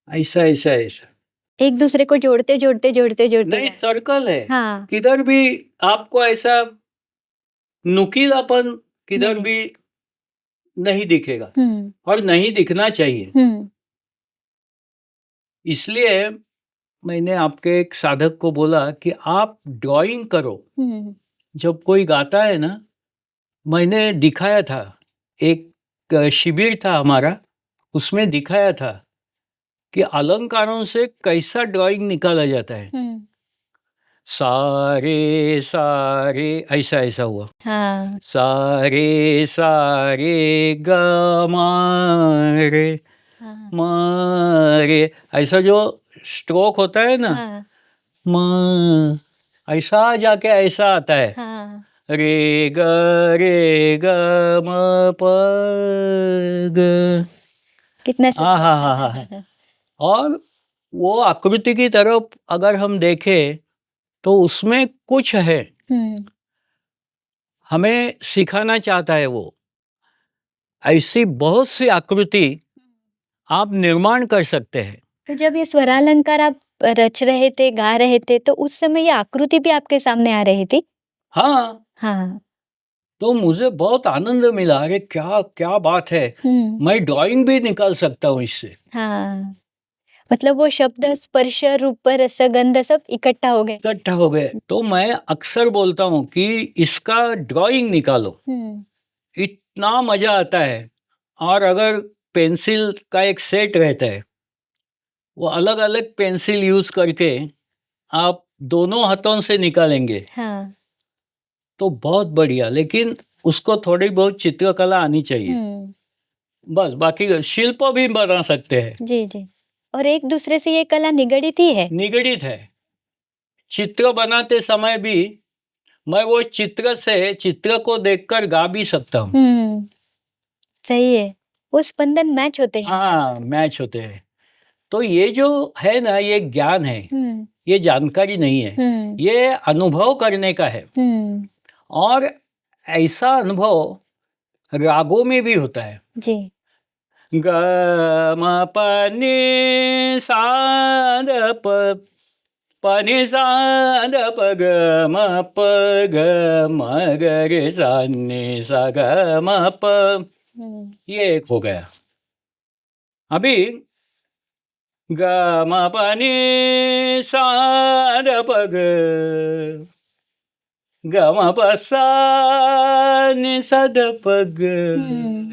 ऐसा ऐसा ऐसा
एक दूसरे को जोड़ते जोड़ते जोड़ते जोड़ते
नहीं, सर्कल है।
हाँ।
किधर भी आपको ऐसा नुकीलापन किधर
नहीं।
भी नहीं दिखेगा और नहीं दिखना चाहिए। इसलिए मैंने आपके एक साधक को बोला कि आप ड्राइंग करो। जब कोई गाता है ना, मैंने दिखाया था, एक शिविर था हमारा, उसमें दिखाया था कि अलंकारों से कैसा ड्राइंग निकाला जाता है। सारे सारे ऐसा ऐसा हुआ।
हाँ।
सारे सारे ग म रे, म रे, ऐसा जो स्ट्रोक होता है ना, म, ऐसा जाके ऐसा आता है। रे ग म प ग,
कितना
हाँ। और वो आकृति की तरफ अगर हम देखें तो उसमें कुछ है, हमें सिखाना चाहता है वो। ऐसी बहुत सी आकृति आप निर्माण कर सकते हैं।
तो जब ये स्वरालंकार आप रच रहे थे, गा रहे थे, तो उस समय ये आकृति भी आपके सामने आ रही थी?
हाँ।
हाँ।
तो मुझे बहुत आनंद मिला, अरे क्या क्या बात है, मैं ड्राइंग भी निकाल सकता हूँ इससे।
हाँ, मतलब वो शब्द, स्पर्श, रूप, रस, गंध सब इकट्ठा हो गए।
तो मैं अक्सर बोलता हूँ कि इसका ड्राइंग निकालो, इतना मजा आता है। और अगर पेंसिल का एक सेट रहता है, वो अलग अलग पेंसिल यूज करके आप दोनों हाथों से निकालेंगे।
हाँ।
तो बहुत बढ़िया। लेकिन उसको थोड़ी बहुत चित्रकला आनी चाहिए, बस। बाकी शिल्प भी बना सकते हैं।
जी जी। और एक दूसरे से ये कला निगड़ित ही है।
निगड़ित है। चित्र बनाते समय भी मैं वो चित्र को देखकर गा भी सकता हूँ।
सही है, वो स्पंदन मैच होते हैं।
हाँ, मैच होते हैं। तो ये जो है ना, ये ज्ञान है, ये जानकारी नहीं है, ये अनुभव करने का है। और ऐसा अनुभव रागों में भी होता है।
जी।
ग म प नि सा ध प नि सा ध प ग म प ग म ग रे सा नि सा ग म प, ये एक हो गया। अभी ग म प नि सा ध प ग ग म प सा नि सा ध प ग,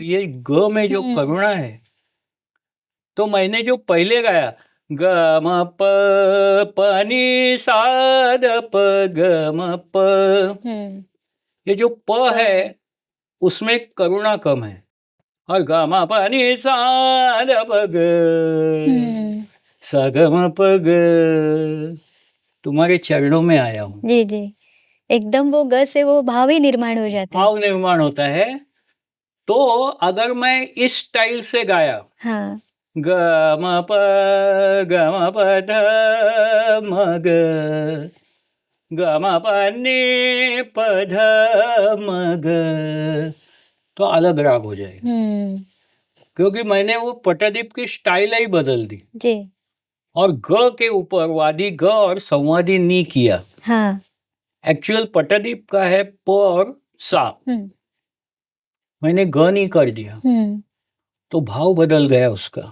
ये ग में जो करुणा है, तो मैंने जो पहले गाया ग म प प नि सा ध प ग म प, ये जो प है उसमें करुणा कम है। और ग म प नि सा ध प ग सा ग म प ग, तुम्हारे चरणों में आया हूँ।
जी जी, एकदम वो ग से वो भाव ही निर्माण हो जाता है।
भाव निर्माण होता है। तो अगर मैं इस स्टाइल से गाया,
हाँ,
ग म प ध म ग ग म प नि प ध म ग, तो अलग राग हो जाएगा। क्योंकि मैंने वो पटदीप की स्टाइल ही बदल दी
जी।
और ग के ऊपर वादी ग और संवादी नी किया।
हाँ।
एक्चुअल पटदीप का है प और सा, मैंने ग नहीं कर दिया, तो भाव बदल गया उसका।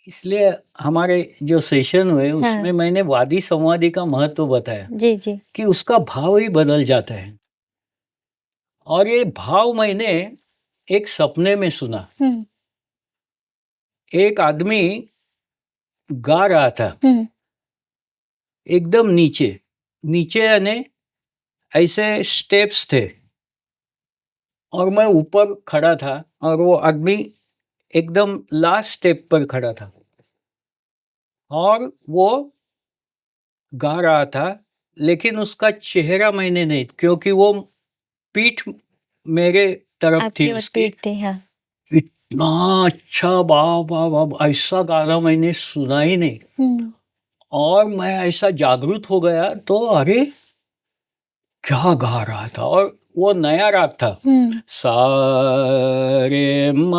इसलिए हमारे जो सेशन हुए उसमें मैंने वादी संवादी का महत्व बताया।
जी जी।
कि उसका भाव ही बदल जाता है। और ये भाव मैंने एक सपने में सुना। एक आदमी गा रहा था एकदम नीचे नीचे, यानी ऐसे स्टेप्स थे और मैं ऊपर खड़ा था और वो आदमी एकदम लास्ट स्टेप पर खड़ा था और वो गा रहा था, लेकिन उसका चेहरा मैंने नहीं, क्योंकि वो पीठ मेरे तरफ थी उसकी।
हाँ।
इतना अच्छा वाह, ऐसा गाना मैंने सुना ही नहीं। और मैं ऐसा जागरूक हो गया, तो अरे क्या गा रहा था। और वो नया राग था, सा रे म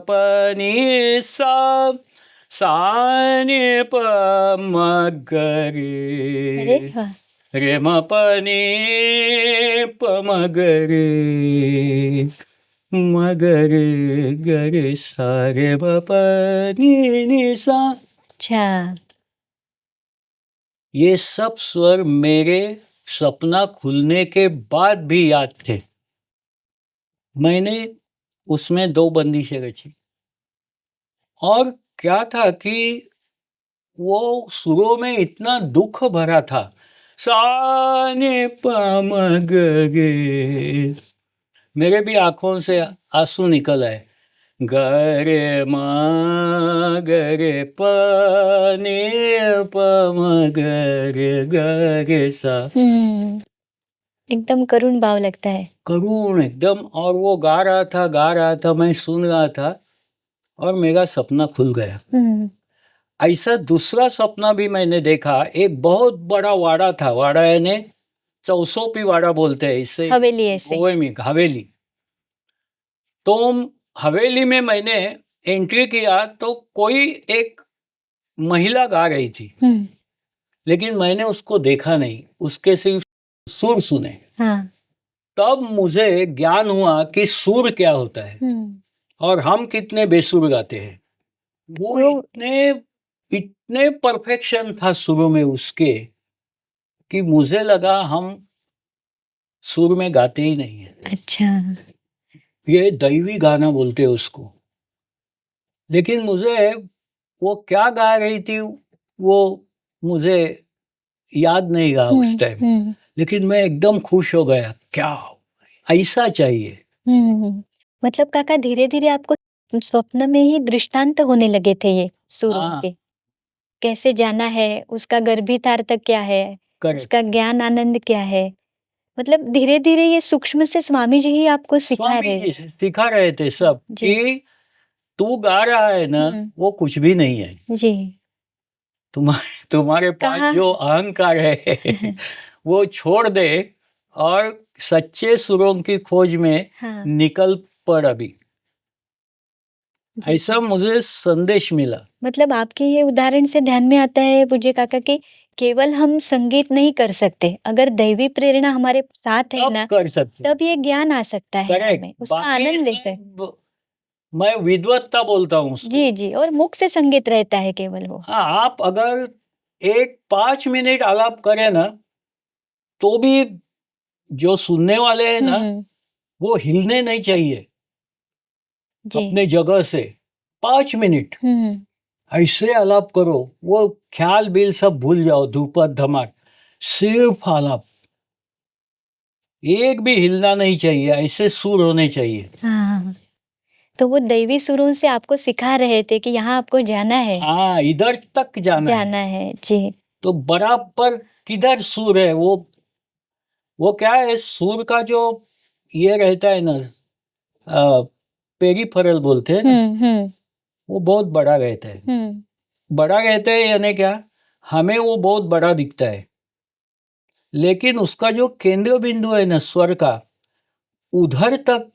प नि सा, सा नि प म ग रे, रे म प नि प म ग रे, म ग रे सा रे म प नि सा।
अच्छा,
ये सब स्वर मेरे सपना खुलने के बाद भी याद थे। मैंने उसमें 2 बंदिशें रची। और क्या था कि वो सुरों में इतना दुख भरा था, सा नि प म ग रे, मेरे भी आंखों से आंसू निकल आए। ग रे म ग रे प नि प म ग रे सा,
एकदम करुण भाव लगता है।
करुण एकदम। और वो गा रहा था, मैं सुन रहा था और मेरा सपना खुल गया। ऐसा दूसरा सपना भी मैंने देखा। एक बहुत बड़ा वाड़ा था, वाड़ा यानी चौसोपी वाड़ा बोलते हैं इसे,
हवेली ऐसे।
गोवे में हवेली। तो हवेली में मैंने एंट्री किया तो कोई एक महिला गा रही थी, लेकिन मैंने उसको देखा नहीं, उसके सिर्फ सुर सुने। तब मुझे ज्ञान हुआ कि सुर क्या होता है और हम कितने बेसुर गाते हैं। वो इतने परफेक्शन था सुरों में उसके, कि मुझे लगा हम सुर में गाते ही नहीं है।
अच्छा,
ये दैवी गाना बोलते हैं उसको। लेकिन मुझे वो क्या गा रही थी वो मुझे याद नहीं रहा उस टाइम, लेकिन मैं एकदम खुश हो गया। क्या ऐसा चाहिए।
मतलब काका धीरे धीरे आपको स्वप्न में ही दृष्टांत होने लगे थे ये सुरों
हाँ,
के, कैसे जाना है, उसका गर्भितार्थ क्या है,
करेक्ट।
उसका ज्ञान आनंद क्या है। मतलब धीरे धीरे ये सूक्ष्म से स्वामी जी ही आपको सिखा
स्वामी
रहे।
जी सिखा रहे थे सब
जी।
कि तू गा रहा है ना, वो कुछ भी नहीं है।
जी।
तुम्हारे पास
कहाँ
जो अहंकार है वो छोड़ दे और सच्चे सुरों की खोज में
हाँ।
निकल पड़ अभी।
जी।
ऐसा मुझे संदेश मिला।
मतलब आपके ये उदाहरण से ध्यान में आता है पूज्य काका कि केवल हम संगीत नहीं कर सकते, अगर दैवी प्रेरणा हमारे साथ है
तब
ना,
कर सकते।
तब ये ज्ञान आ सकता है
करेक्ट।
हमें, उसका
बाकी
आनंद ले सकते।
सब मैं विद्वत्ता बोलता हूँ उसको।
जी जी, और मुख से संगीत रहता है केवल वो।
हाँ, आप अगर 5 मिनट आलाप करें ना, तो भी जो सुनने वाले हैं ना, वो हिलने नहीं चाहिए
जी।
अपने जगह से। 5 मिनट ऐसे आलाप करो, वो ख्याल बिल सब भूल जाओ, धूपत धमाक, सिर्फ आलाप, एक भी हिलना नहीं चाहिए, ऐसे सुर होने चाहिए।
हाँ, तो वो दैवी सुरों से आपको सिखा रहे थे कि यहाँ आपको जाना है।
हाँ, इधर तक जाना
है जी।
तो बराबर किधर सुर है, वो क्या है, सुर का जो ये रहता है ना, पेरिफेरल बोलते हैं ना, वो बहुत बड़ा रहता है। बड़ा रहता है यानी क्या, हमें वो बहुत बड़ा दिखता है, लेकिन उसका जो केंद्र बिंदु है ना स्वर का, उधर तक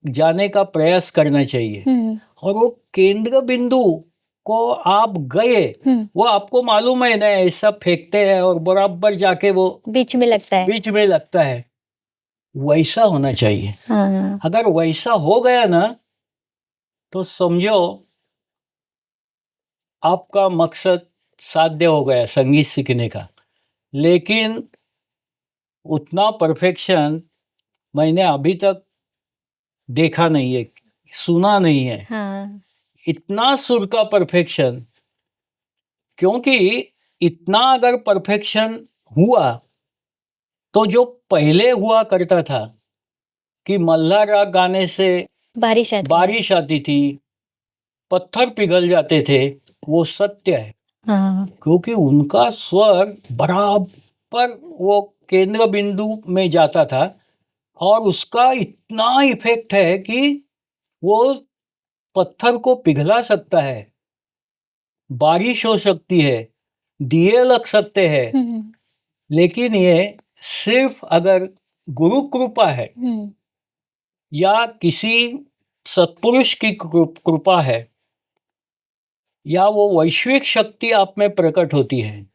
जाने का प्रयास करना चाहिए। और वो केंद्र बिंदु को आप गए, वो आपको मालूम है ना, ऐसा फेंकते हैं और बराबर जाके वो
बीच में लगता है।
वैसा होना चाहिए।
हाँ।
अगर वैसा हो गया ना, तो समझो आपका मकसद साध्य हो गया संगीत सीखने का। लेकिन उतना परफेक्शन मैंने अभी तक देखा नहीं है, सुना नहीं है।
हाँ।
इतना सुर का परफेक्शन, क्योंकि इतना अगर परफेक्शन हुआ, तो जो पहले हुआ करता था कि मल्हार राग गाने से बारिश आती थी, पत्थर पिघल जाते थे, वो सत्य है।
हाँ।
क्योंकि उनका स्वर बराबर वो केंद्र बिंदु में जाता था, और उसका इतना इफेक्ट है कि वो पत्थर को पिघला सकता है, बारिश हो सकती है, दिए लग सकते हैं। लेकिन ये सिर्फ अगर गुरु कृपा है या किसी सत्पुरुष की कृपा है, या वो वैश्विक शक्ति आप में प्रकट होती है,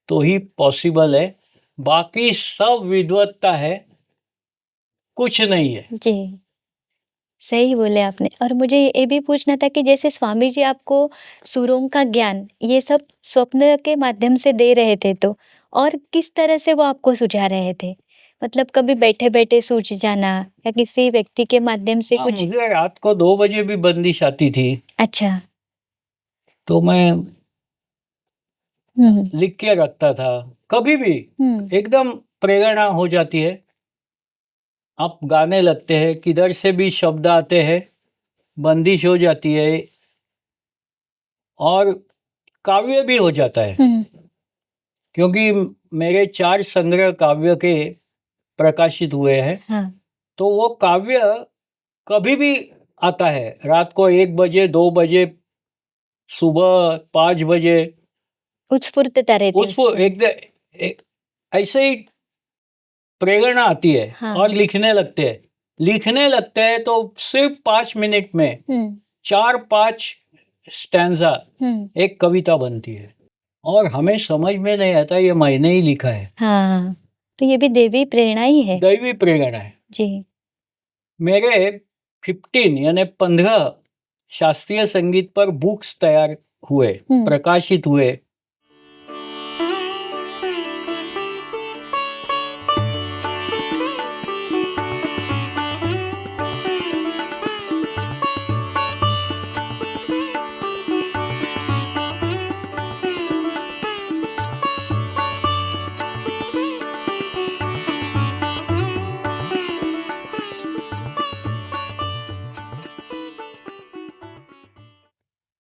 तो ही पॉसिबल है। बाकी सब विद्वत्ता है, कुछ नहीं है।
जी, सही बोले आपने। और मुझे ये भी पूछना था कि जैसे स्वामी जी आपको सुरों का ज्ञान ये सब स्वप्न के माध्यम से दे रहे थे, तो और किस तरह से वो आपको सुझा रहे थे? मतलब कभी बैठे बैठे सूझ जाना या किसी व्यक्ति के माध्यम से कुछ?
मुझे रात को 2 बजे भी बंदिश आती थी,
अच्छा।
तो मैं लिख के रखता था। कभी भी एकदम प्रेरणा हो जाती है, आप गाने लगते हैं, किधर से भी शब्द आते हैं, बंदिश हो जाती है, और काव्य भी हो जाता है। क्योंकि मेरे 4 संग्रह काव्य के प्रकाशित हुए हैं।
हाँ।
तो वो काव्य कभी भी आता है, रात को 1 बजे, 2 बजे, सुबह 5 बजे,
उत्स्फूर्तता रहती है
उसको ऐसे ही प्रेरणा आती है।
हाँ।
और लिखने लगते हैं तो सिर्फ 5 मिनट में 4-5 स्टैंजा एक कविता बनती है, और हमें समझ में नहीं आता ये मैंने ही लिखा है।
हाँ, तो ये भी देवी प्रेरणा ही है।
दैवी प्रेरणा है
जी।
मेरे 15 यानी 15 शास्त्रीय संगीत पर बुक्स तैयार हुए, प्रकाशित हुए।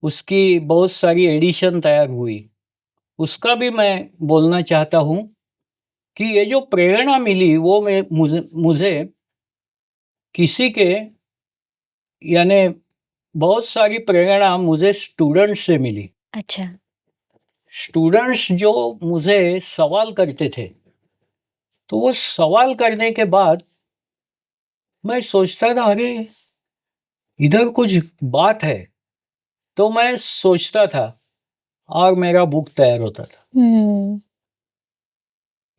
उसकी बहुत सारी एडिशन तैयार हुई, उसका भी मैं बोलना चाहता हूँ कि ये जो प्रेरणा मिली वो मुझे किसी के यानी बहुत सारी प्रेरणा मुझे स्टूडेंट्स से मिली।
अच्छा।
स्टूडेंट्स जो मुझे सवाल करते थे, तो वो सवाल करने के बाद मैं सोचता था अरे इधर कुछ बात है, तो मैं सोचता था और मेरा बुक तैयार होता था।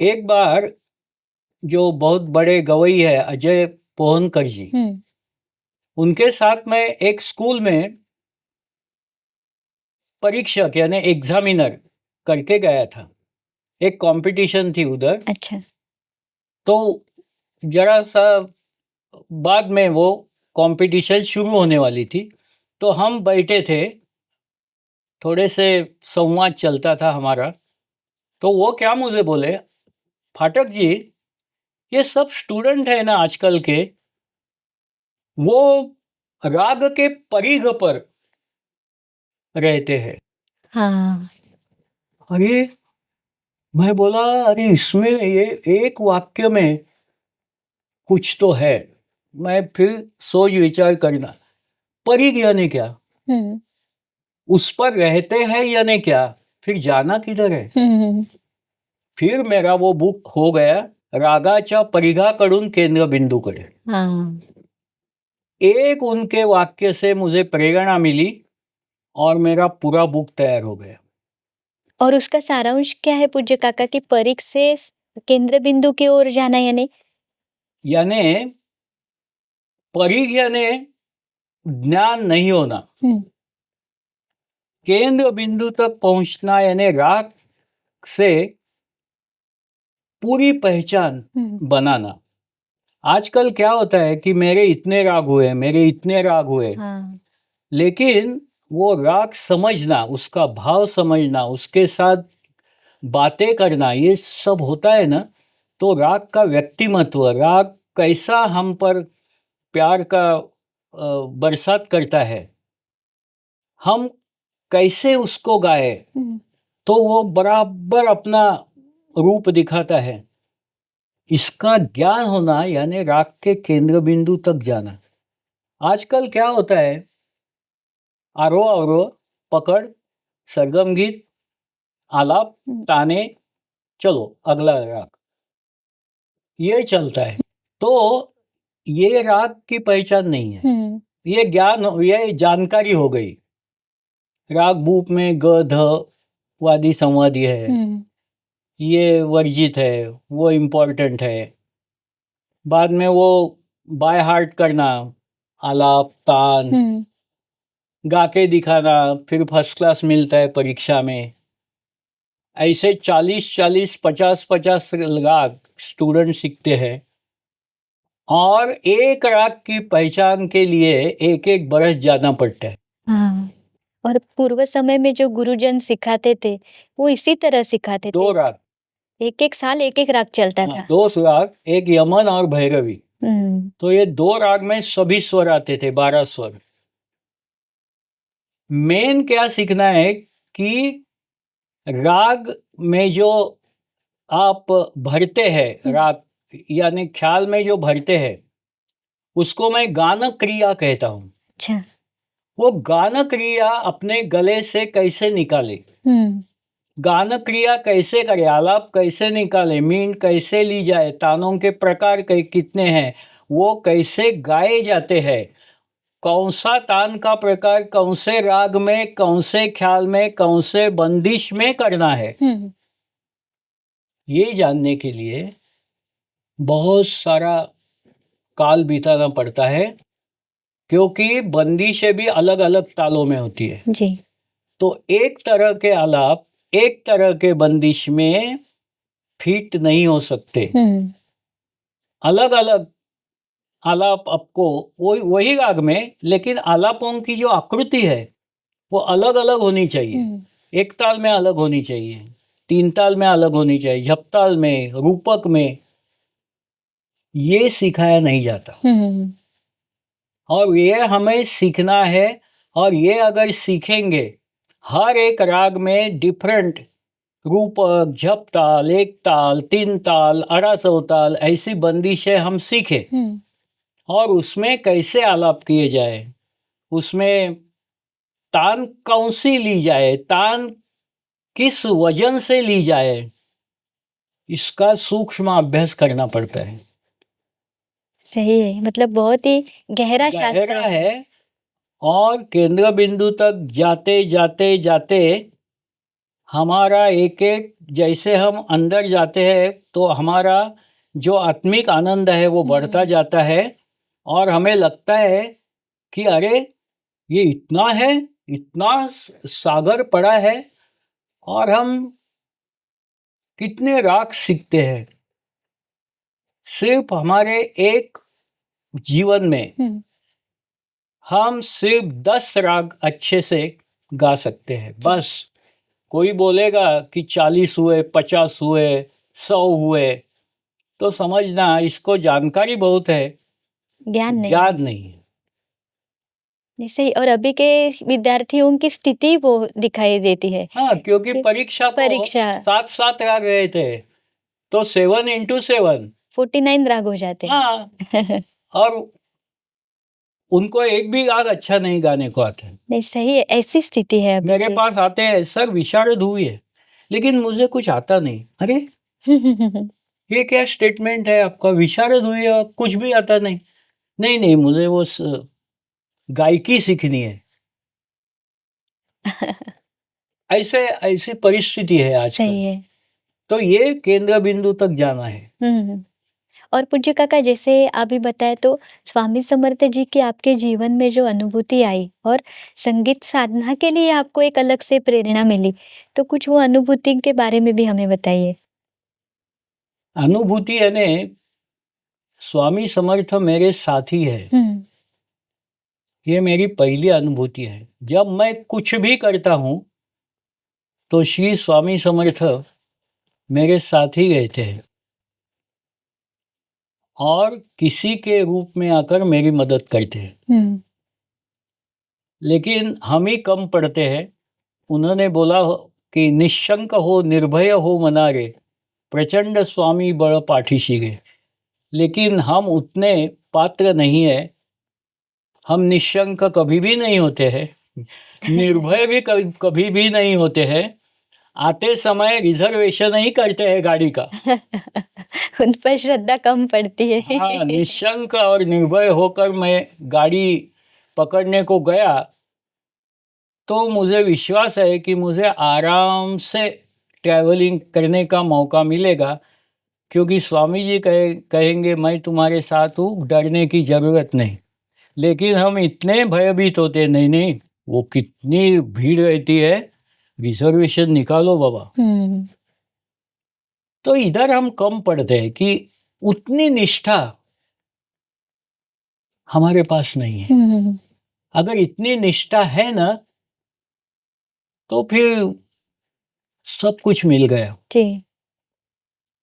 एक बार जो बहुत बड़े गवई है अजय पोहनकर जी, उनके साथ मैं एक स्कूल में परीक्षक यानी एग्जामिनर करके गया था। एक कंपटीशन थी उधर।
अच्छा।
तो जरा सा बाद में वो कंपटीशन शुरू होने वाली थी, तो हम बैठे थे, थोड़े से संवाद चलता था हमारा। तो वो क्या मुझे बोले, फाटक जी ये सब स्टूडेंट है ना आजकल के, वो राग के परिघ पर रहते हैं।
हाँ।
अरे मैं बोला अरे इसमें ये एक वाक्य में कुछ तो है। मैं फिर सोच विचार करना, परिघ यानी क्या, उस पर रहते हैं यानी क्या, फिर जाना किधर है। फिर मेरा वो बुक हो गया रागाच्या परिघाकडून केंद्रबिंदूकडे। एक उनके वाक्य से मुझे प्रेरणा मिली और मेरा पूरा बुक तैयार हो गया।
और उसका सारांश क्या है पूज्य काका कि परिघ से केंद्र बिंदु की ओर जाना यानी
परिघ यानी ज्ञान नहीं होना, केंद्र बिंदु तक पहुंचना यानी राग से पूरी पहचान बनाना। आजकल क्या होता है कि मेरे इतने राग हुए, मेरे इतने राग हुए, लेकिन वो राग समझना, उसका भाव समझना, उसके साथ बातें करना, ये सब होता है ना, तो राग का व्यक्तिमत्व, राग कैसा हम पर प्यार का बरसात करता है, हम कैसे उसको गाए, तो वो बराबर अपना रूप दिखाता है। इसका ज्ञान होना यानी राग के केंद्र बिंदु तक जाना। आजकल क्या होता है, आरोह अवरोह, पकड़, सरगम गीत, आलाप, ताने, चलो अगला राग, ये चलता है। तो ये राग की पहचान नहीं है, ये ज्ञान, ये जानकारी हो गई। राग भूप में ग ध वादी संवादी है, ये वर्जित है, वो इम्पोर्टेंट है। बाद में वो बाय हार्ट करना, आलाप, तान, गा के दिखाना, फिर फर्स्ट क्लास मिलता है परीक्षा में। ऐसे 40-40, 50-50 राग स्टूडेंट सीखते हैं और एक राग की पहचान के लिए एक एक बरस जाना पड़ता है।
और पूर्व समय में जो गुरुजन सिखाते थे वो इसी तरह सिखाते
दो
थे,
राग,
एक साल एक राग चलता था।
2 राग, एक यमन और भैरवी। तो ये 2 राग में सभी स्वर आते थे, 12 स्वर। मेन क्या सीखना है कि राग में जो आप भरते हैं, राग यानी ख्याल में जो भरते हैं, उसको मैं गान क्रिया कहता हूँ।
अच्छा।
वो गान क्रिया अपने गले से कैसे निकाले, गान क्रिया कैसे करे, आलाप कैसे निकाले, मीन कैसे ली जाए, तानों के प्रकार कितने हैं, वो कैसे गाए जाते हैं, कौन सा तान का प्रकार कौन से राग में, कौन से ख्याल में, कौन से बंदिश में करना है, ये जानने के लिए बहुत सारा काल बिताना पड़ता है, क्योंकि बंदिशें भी अलग अलग तालों में होती है
जी। तो
एक तरह के आलाप एक तरह के बंदिश में फिट नहीं हो सकते। अलग अलग आलाप आपको वही राग में, लेकिन आलापों की जो आकृति है वो अलग अलग होनी चाहिए। एक ताल में अलग होनी चाहिए, 3 ताल में अलग होनी चाहिए, झपताल में, रूपक में, ये सिखाया नहीं जाता। और ये हमें सीखना है और ये अगर सीखेंगे, हर एक राग में डिफरेंट रूपक, झप ताल, एक ताल, तीन ताल, आड़ा चौताल, ऐसी बंदिशें हम सीखे और उसमें कैसे आलाप किए जाए, उसमें तान कौन सी ली जाए, तान किस वजन से ली जाए, इसका सूक्ष्म अभ्यास करना पड़ता है।
सही है, मतलब बहुत ही गहरा शास्त्र
गहरा है और केंद्र बिंदु तक जाते जाते जाते हमारा एक एक, जैसे हम अंदर जाते हैं तो हमारा जो आत्मिक आनंद है वो बढ़ता जाता है और हमें लगता है कि अरे ये इतना है, इतना सागर पड़ा है और हम कितने राग सीखते हैं सिर्फ हमारे एक जीवन में। हम सिर्फ 10 राग अच्छे से गा सकते हैं बस। कोई बोलेगा कि 40 हुए, 50 हुए, 100 हुए, तो समझना इसको जानकारी बहुत है,
ज्ञान नहीं
नहीं है।
सही। और अभी के विद्यार्थियों की स्थिति वो दिखाई देती है।
हाँ, क्योंकि परीक्षा 7 राग रहे थे तो 7 into 7
49 राग हो जाते हैं।
हाँ और उनको एक भी राग अच्छा नहीं गाने को आता है।
नहीं सही है, ऐसी स्थिति है अभी
मेरे पास आते हैं, सर विशारद हुई है लेकिन मुझे कुछ आता नहीं। अरे ये क्या स्टेटमेंट है आपका, विशारद हुई है कुछ भी आता नहीं? नहीं नहीं, मुझे वो गायकी सीखनी है। ऐसी परिस्थिति है आजकल।
सही है।
तो ये केंद्र बिंदु तक जाना है।
और पूज्य काका, जैसे अभी बताए तो स्वामी समर्थ जी की आपके जीवन में जो अनुभूति आई और संगीत साधना के लिए आपको एक अलग से प्रेरणा मिली, तो कुछ वो अनुभूति के बारे में भी हमें बताइए।
अनुभूति यानी स्वामी समर्थ मेरे साथी है, ये मेरी पहली अनुभूति है। जब मैं कुछ भी करता हूं तो श्री स्वामी समर्थ मेरे साथ ही रहते हैं और किसी के रूप में आकर मेरी मदद करते हैं। लेकिन हम ही कम पढ़ते हैं। उन्होंने बोला कि निशंक हो, निर्भय हो मनारे, प्रचंड स्वामी बड़ पाठीशी गे। लेकिन हम उतने पात्र नहीं है। हम निशंक कभी भी नहीं होते हैं, निर्भय भी कभी भी नहीं होते हैं। आते समय रिजर्वेशन ही करते हैं गाड़ी का।
उन पर श्रद्धा कम पड़ती है।
हाँ, निशंक और निर्भय होकर मैं गाड़ी पकड़ने को गया तो मुझे विश्वास है कि मुझे आराम से ट्रैवलिंग करने का मौका मिलेगा, क्योंकि स्वामी जी कहेंगे मैं तुम्हारे साथ हूँ, डरने की जरूरत नहीं। लेकिन हम इतने भयभीत होते, नहीं नहीं वो कितनी भीड़ रहती है, रिजर्वेशन निकालो बाबा। तो इधर हम कम पड़ते हैं कि उतनी निष्ठा हमारे पास नहीं है। अगर इतनी निष्ठा है ना तो फिर सब कुछ मिल गया।
जी।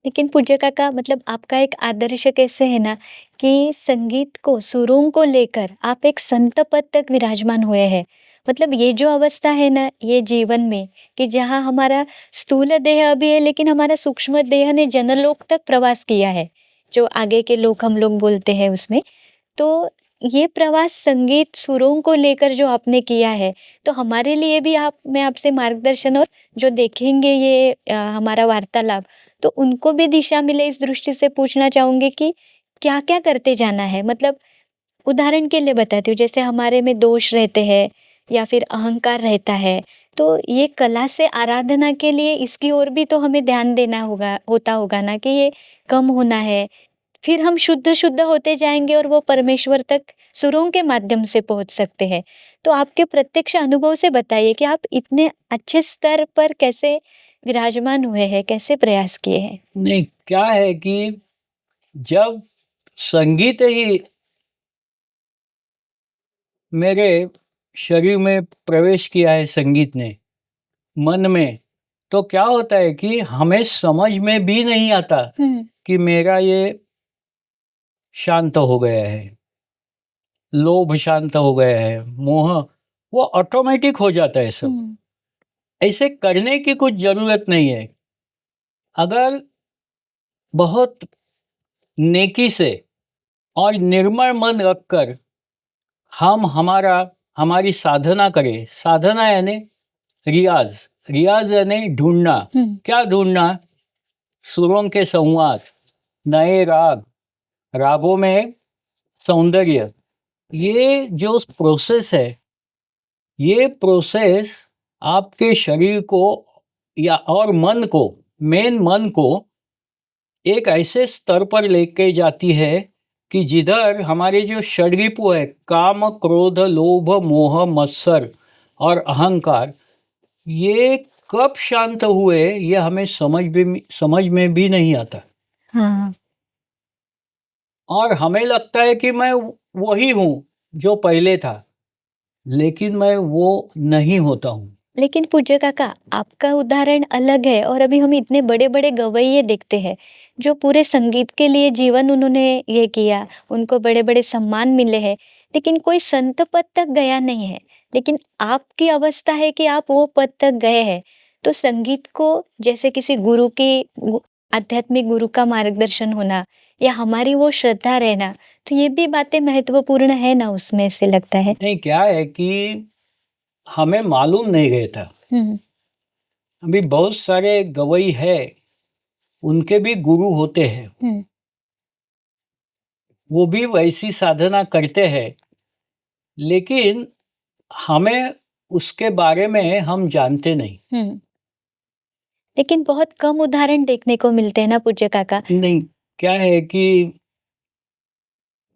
लेकिन पूज्य काका, मतलब आपका एक आदर्श कैसे है ना कि संगीत को, सुरों को लेकर आप एक संत पद तक विराजमान हुए हैं। मतलब ये जो अवस्था है ना ये जीवन में, कि जहाँ हमारा स्थूल देह अभी है लेकिन हमारा सूक्ष्म देह ने जनलोक तक प्रवास किया है, जो आगे के लोक हम लोग बोलते हैं उसमें। तो ये प्रवास संगीत सुरों को लेकर जो आपने किया है, तो हमारे लिए भी मैं आपसे मार्गदर्शन, और जो देखेंगे ये हमारा वार्तालाप, तो उनको भी दिशा मिले इस दृष्टि से पूछना चाहूंगी कि क्या क्या करते जाना है। मतलब उदाहरण के लिए बताती हूँ, जैसे हमारे में दोष रहते हैं या फिर अहंकार रहता है, तो ये कला से आराधना के लिए इसकी ओर भी तो हमें ध्यान देना होगा ना, कि ये कम होना है। फिर हम शुद्ध होते जाएंगे और वो परमेश्वर तक सुरों के माध्यम से पहुंच सकते हैं। तो आपके प्रत्यक्ष अनुभव से बताइए कि आप इतने अच्छे स्तर पर कैसे विराजमान हुए हैं, कैसे प्रयास किए हैं।
नहीं, क्या है कि जब संगीत ही मेरे शरीर में प्रवेश किया है, संगीत ने मन में, तो क्या होता है कि हमें समझ में भी नहीं आता कि मेरा ये शांत हो गया है, लोभ शांत हो गया है, मोह वो ऑटोमेटिक हो जाता है सब। ऐसे करने की कुछ जरूरत नहीं है। अगर बहुत नेकी से और निर्मल मन रखकर हम हमारी साधना करें, साधना यानी रियाज, रियाज यानी ढूंढना। क्या ढूंढना? सुरों के संवाद, नए राग, रागों में सौंदर्य। ये जो प्रोसेस है, ये प्रोसेस आपके शरीर को या और मन को, मेन मन को एक ऐसे स्तर पर लेके जाती है कि जिधर हमारे जो षड्रिपु है, काम, क्रोध, लोभ, मोह, मत्सर और अहंकार, ये कब शांत हुए ये हमें समझ में भी नहीं आता।
हाँ।
और हमें लगता है कि मैं वही हूँ जो पहले था, लेकिन मैं वो नहीं होता हूँ।
लेकिन पूज्य काका, आपका उदाहरण अलग है और अभी हम इतने बड़े बड़े गवैये देखते हैं जो पूरे संगीत के लिए जीवन उन्होंने ये किया, उनको बड़े बड़े सम्मान मिले हैं, लेकिन कोई संत पद तक गया नहीं है। लेकिन आपकी अवस्था है कि आप वो पद तक गए हैं। तो संगीत को जैसे किसी आध्यात्मिक गुरु का मार्गदर्शन होना या हमारी वो श्रद्धा रहना, तो ये भी बातें महत्वपूर्ण है ना उसमें, ऐसे लगता है।
नहीं, क्या है कि हमें मालूम नहीं रहता। अभी बहुत सारे गवई है, उनके भी गुरु होते हैं, वो भी वैसी साधना करते हैं, लेकिन हमें उसके बारे में हम जानते नहीं।
लेकिन बहुत कम उदाहरण देखने को मिलते हैं ना पूज्य काका।
नहीं, क्या है कि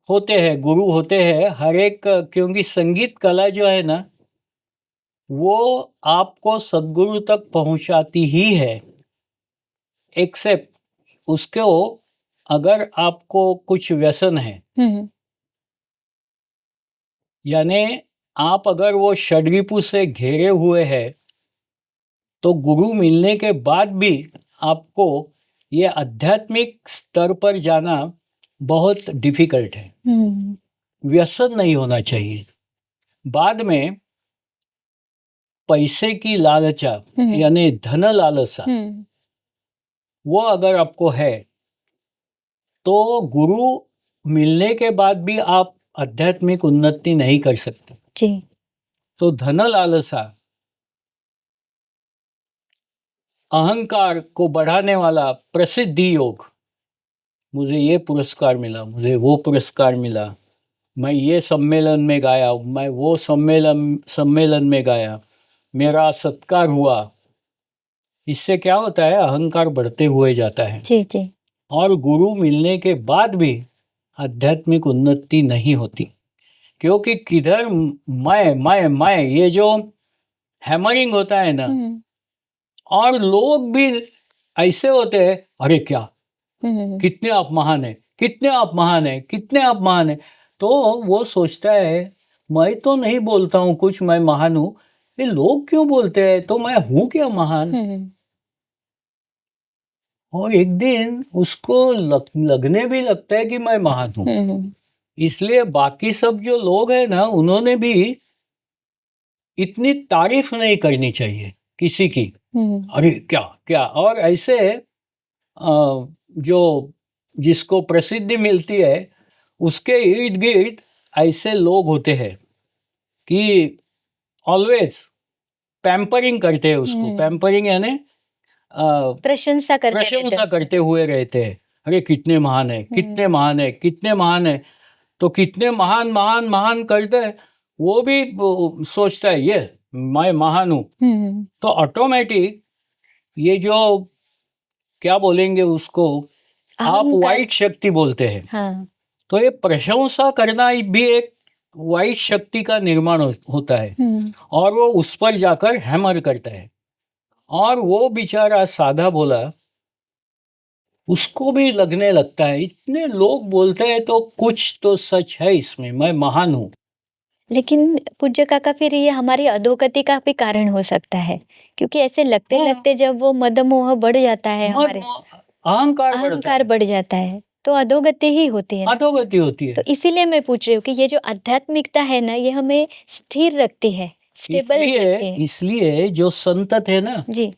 होते हैं, गुरु होते हैं हर एक, क्योंकि संगीत कला जो है ना, वो आपको सद्गुरु तक पहुंचाती ही है। एक्सेप्ट उसको, अगर आपको कुछ व्यसन है, यानी आप अगर वो षड्रिपु से घेरे हुए हैं, तो गुरु मिलने के बाद भी आपको ये आध्यात्मिक स्तर पर जाना बहुत डिफिकल्ट है। व्यसन नहीं होना चाहिए। बाद में पैसे की लालचा यानी धन लालसा, वो अगर आपको है, तो गुरु मिलने के बाद भी आप आध्यात्मिक उन्नति नहीं कर सकते
जी।
तो धन लालसा, अहंकार को बढ़ाने वाला प्रसिद्धि योग, मुझे ये पुरस्कार मिला, मुझे वो पुरस्कार मिला, मैं ये सम्मेलन में गाया, मैं वो सम्मेलन में गाया, मेरा सत्कार हुआ, इससे क्या होता है? अहंकार बढ़ते हुए जाता है।
जी जी।
और गुरु मिलने के बाद भी आध्यात्मिक उन्नति नहीं होती, क्योंकि किधर मैं ये जो हैमरिंग होता है ना, और लोग भी ऐसे होते हैं, अरे क्या, कितने आप महान है, कितने आप महान है, कितने आप महान है। तो वो सोचता है मैं तो नहीं बोलता हूँ कुछ, मैं महान हूँ, ये लोग क्यों बोलते हैं, तो मैं हूँ क्या महान? और एक दिन उसको लगने भी लगता है कि मैं महान हूँ। इसलिए बाकी सब जो लोग हैं ना, उन्होंने भी इतनी तारीफ नहीं करनी चाहिए किसी की। अरे क्या क्या। और ऐसे जो जिसको प्रसिद्धि मिलती है, उसके इर्द गिर्द ऐसे लोग होते हैं कि ऑलवेज पैम्परिंग करते हैं उसको। पैम्परिंग यानी
प्रशंसा
करते हुए रहते हैं। अरे कितने महान है, कितने महान है, कितने महान है। तो कितने महान महान महान करते हैं, वो भी सोचता है ये मैं महान हूँ। तो ऑटोमेटिक ये जो क्या बोलेंगे उसको, आप वाइट शक्ति बोलते हैं।
हाँ।
तो ये प्रशंसा करना भी एक वाइट शक्ति का निर्माण होता है, और वो उस पर जाकर हैमर करता है। और वो बेचारा साधा भोला, उसको भी लगने लगता है इतने लोग बोलते हैं तो कुछ तो सच है इसमें, मैं महान हूँ।
लेकिन पूज्य काका, फिर ये हमारी अधोगति का भी कारण हो सकता है, क्योंकि ऐसे लगते लगते जब वो मद मोह बढ़ जाता है, हमारे अहंकार बढ़ जाता है, तो अधोगति ही होती है।
अधोगति होती है।
तो इसीलिए मैं पूछ रही हूँ कि ये जो आध्यात्मिकता है ना, ये हमें स्थिर रखती है, स्टेबल
इसलिए
रहते।
इसलिए जो संत थे ना,
जी।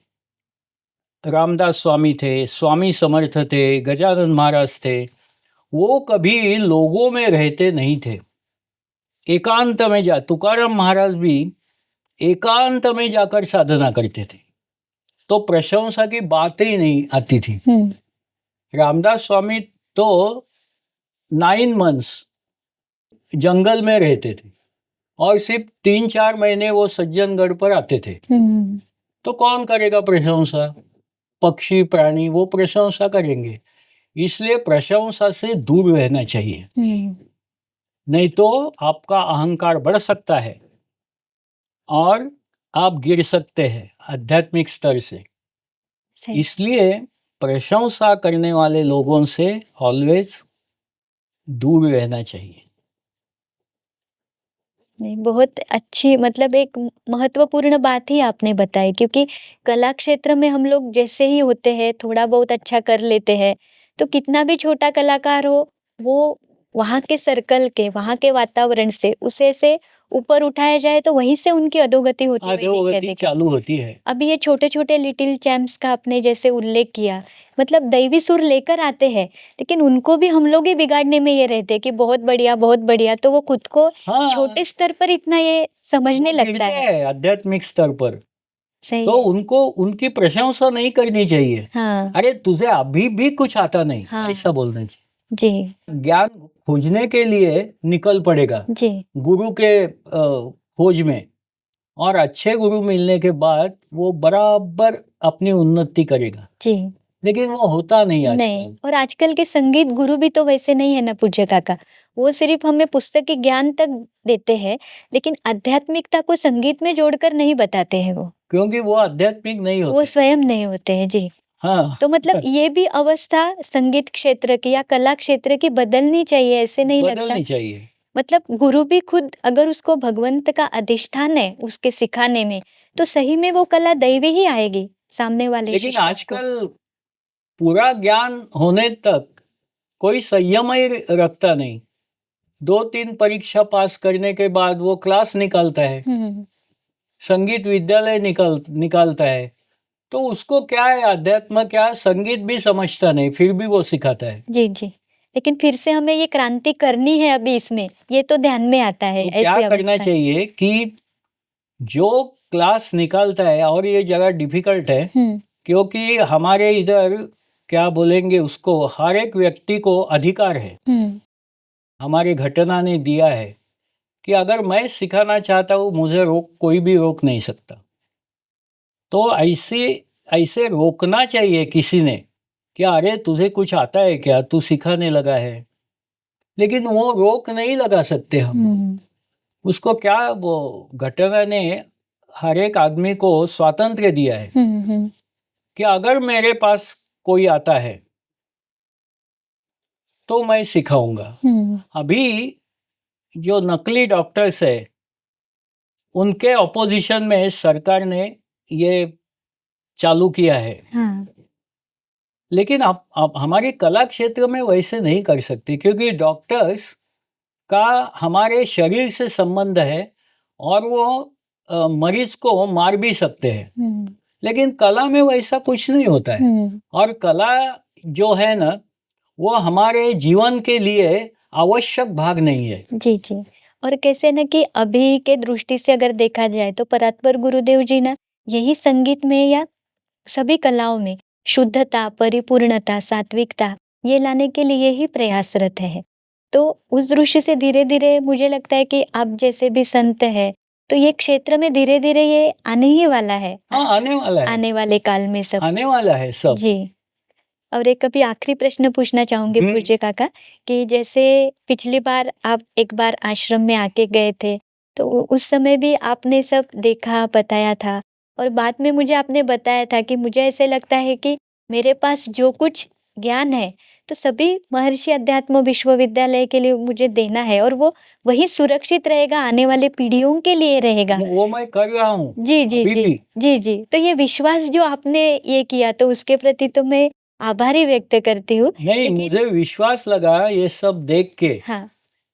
रामदास स्वामी थे, स्वामी समर्थ थे, गजानन महाराज थे, वो कभी लोगों में रहते नहीं थे। एकांत में जा तुकाराम महाराज भी एकांत में जाकर साधना करते थे, तो प्रशंसा की बात ही नहीं आती थी। रामदास स्वामी तो 9 months जंगल में रहते थे और सिर्फ 3-4 महीने वो सज्जनगढ़ पर आते थे। तो कौन करेगा प्रशंसा? पक्षी प्राणी वो प्रशंसा करेंगे। इसलिए प्रशंसा से दूर रहना चाहिए, नहीं तो आपका अहंकार बढ़ सकता है और आप गिर सकते हैं आध्यात्मिक स्तर से।
सही।
इसलिए प्रशंसा करने वाले लोगों से ऑलवेज दूर रहना चाहिए।
नहीं, बहुत अच्छी, मतलब एक महत्वपूर्ण बात ही आपने बताई, क्योंकि कला क्षेत्र में हम लोग जैसे ही होते हैं, थोड़ा बहुत अच्छा कर लेते हैं, तो कितना भी छोटा कलाकार हो, वो वहाँ के सर्कल के, वहाँ के वातावरण से उसे से ऊपर उठाया जाए तो वहीं से उनकी अधोगति होती हुई दिखाई
अधोगति
देगी।
चालू होती है।
अभी ये छोटे छोटे लिटिल चैम्प्स का आपने जैसे उल्लेख किया, मतलब दैवी सुर लेकर आते हैं, लेकिन उनको भी हम लोग ही बिगाड़ने में ये रहते हैं कि बहुत बढ़िया, तो वो खुद को
हाँ,
छोटे स्तर पर इतना ये समझने
वो
लगता
गिरते
है।
हैं आध्यात्मिक स्तर पर,
सही
तो
है।
उनको उनकी प्रशंसा नहीं करनी चाहिए।
हाँ।
अरे तुझे अभी भी कुछ आता नहीं,
हाँ।
ऐसा बोलना चाहिए।
जी।
ज्ञान खोजने के लिए निकल पड़ेगा
जी।
गुरु के खोज में, और अच्छे गुरु मिलने के बाद वो बराबर अपनी उन्नति करेगा,
जी।
लेकिन वो होता नहीं
नहीं,
आजकल।
और आजकल के संगीत गुरु भी तो वैसे नहीं है ना पूज्य काका, वो सिर्फ हमें पुस्तकी ज्ञान तक देते हैं, लेकिन आध्यात्मिकता को संगीत में जोड़कर नहीं बताते हैं वो
क्योंकि वो आध्यात्मिक नहीं
वो
होते।
स्वयं नहीं होते हैं। जी।
हाँ,
तो मतलब ये भी अवस्था संगीत क्षेत्र की या कला क्षेत्र की बदलनी चाहिए, ऐसे नहीं लगता?
बदलनी चाहिए।
मतलब गुरु भी खुद अगर उसको भगवंत का अधिष्ठान है उसके सिखाने में, तो सही में वो कला दैवी ही आएगी सामने वाले
लेकिन
शिष्य को।
आजकल पूरा ज्ञान होने तक कोई संयम ही रखता नहीं। 2-3 परीक्षा पास करने के बाद वो क्लास निकालता है, संगीत विद्यालय निकालता है, तो उसको क्या है, अध्यात्म क्या, संगीत भी समझता नहीं, फिर भी वो सिखाता है।
जी जी। लेकिन फिर से हमें ये क्रांति करनी है अभी इसमें, ये तो ध्यान में आता है
तो क्या
ऐसी
करना
अवस्था।
चाहिए कि जो क्लास निकालता है, और ये जगह डिफिकल्ट है क्योंकि हमारे इधर क्या बोलेंगे उसको, हर एक व्यक्ति को अधिकार है, हमारे घटना ने दिया है कि अगर मैं सिखाना चाहता हूँ मुझे कोई भी रोक नहीं सकता। तो ऐसे ऐसे रोकना चाहिए किसी ने कि अरे तुझे कुछ आता है क्या, तू सिखाने लगा है, लेकिन वो रोक नहीं लगा सकते हम। उसको क्या, वो घटना ने हर एक आदमी को स्वातंत्र्य दिया है कि अगर मेरे पास कोई आता है तो मैं सिखाऊंगा। अभी जो नकली डॉक्टर्स है उनके ऑपोजिशन में सरकार ने ये चालू किया है।
हाँ।
लेकिन आप हमारे कला क्षेत्र में वैसे नहीं कर सकते, क्योंकि डॉक्टर्स का हमारे शरीर से संबंध है और वो मरीज को मार भी सकते हैं, लेकिन कला में वैसा कुछ नहीं होता है। और कला जो है ना, वो हमारे जीवन के लिए आवश्यक भाग नहीं है।
जी जी। और कैसे ना कि अभी के दृष्टि से अगर देखा जाए तो परात्पर गुरुदेव जी ना यही संगीत में या सभी कलाओं में शुद्धता, परिपूर्णता, सात्विकता ये लाने के लिए ही प्रयासरत है। तो उस दृश्य से धीरे धीरे मुझे लगता है कि आप जैसे भी संत है, तो ये क्षेत्र में धीरे धीरे ये आने ही वाला है।
हाँ, आने वाला है,
आने वाले काल में सब
आने वाला है सब।
जी। और एक अभी आखिरी प्रश्न पूछना चाहूंगी पूज्य काका, कि जैसे पिछली बार आप एक बार आश्रम में आके गए थे, तो उस समय भी आपने सब देखा, बताया था, और बाद में मुझे आपने बताया था कि मुझे ऐसे लगता है कि मेरे पास जो कुछ ज्ञान है तो सभी महर्षि अध्यात्म विश्वविद्यालय के लिए मुझे देना है, और वो वही सुरक्षित रहेगा, आने वाले पीढ़ियों के लिए रहेगा।
वो मैं कर रहा हूँ
जी जी
अभी
जी
भी।
जी जी। तो ये विश्वास जो आपने ये किया, तो उसके प्रति तो मैं आभारी व्यक्त करती हूँ।
नहीं, मुझे विश्वास लगा ये सब देख के,
हाँ।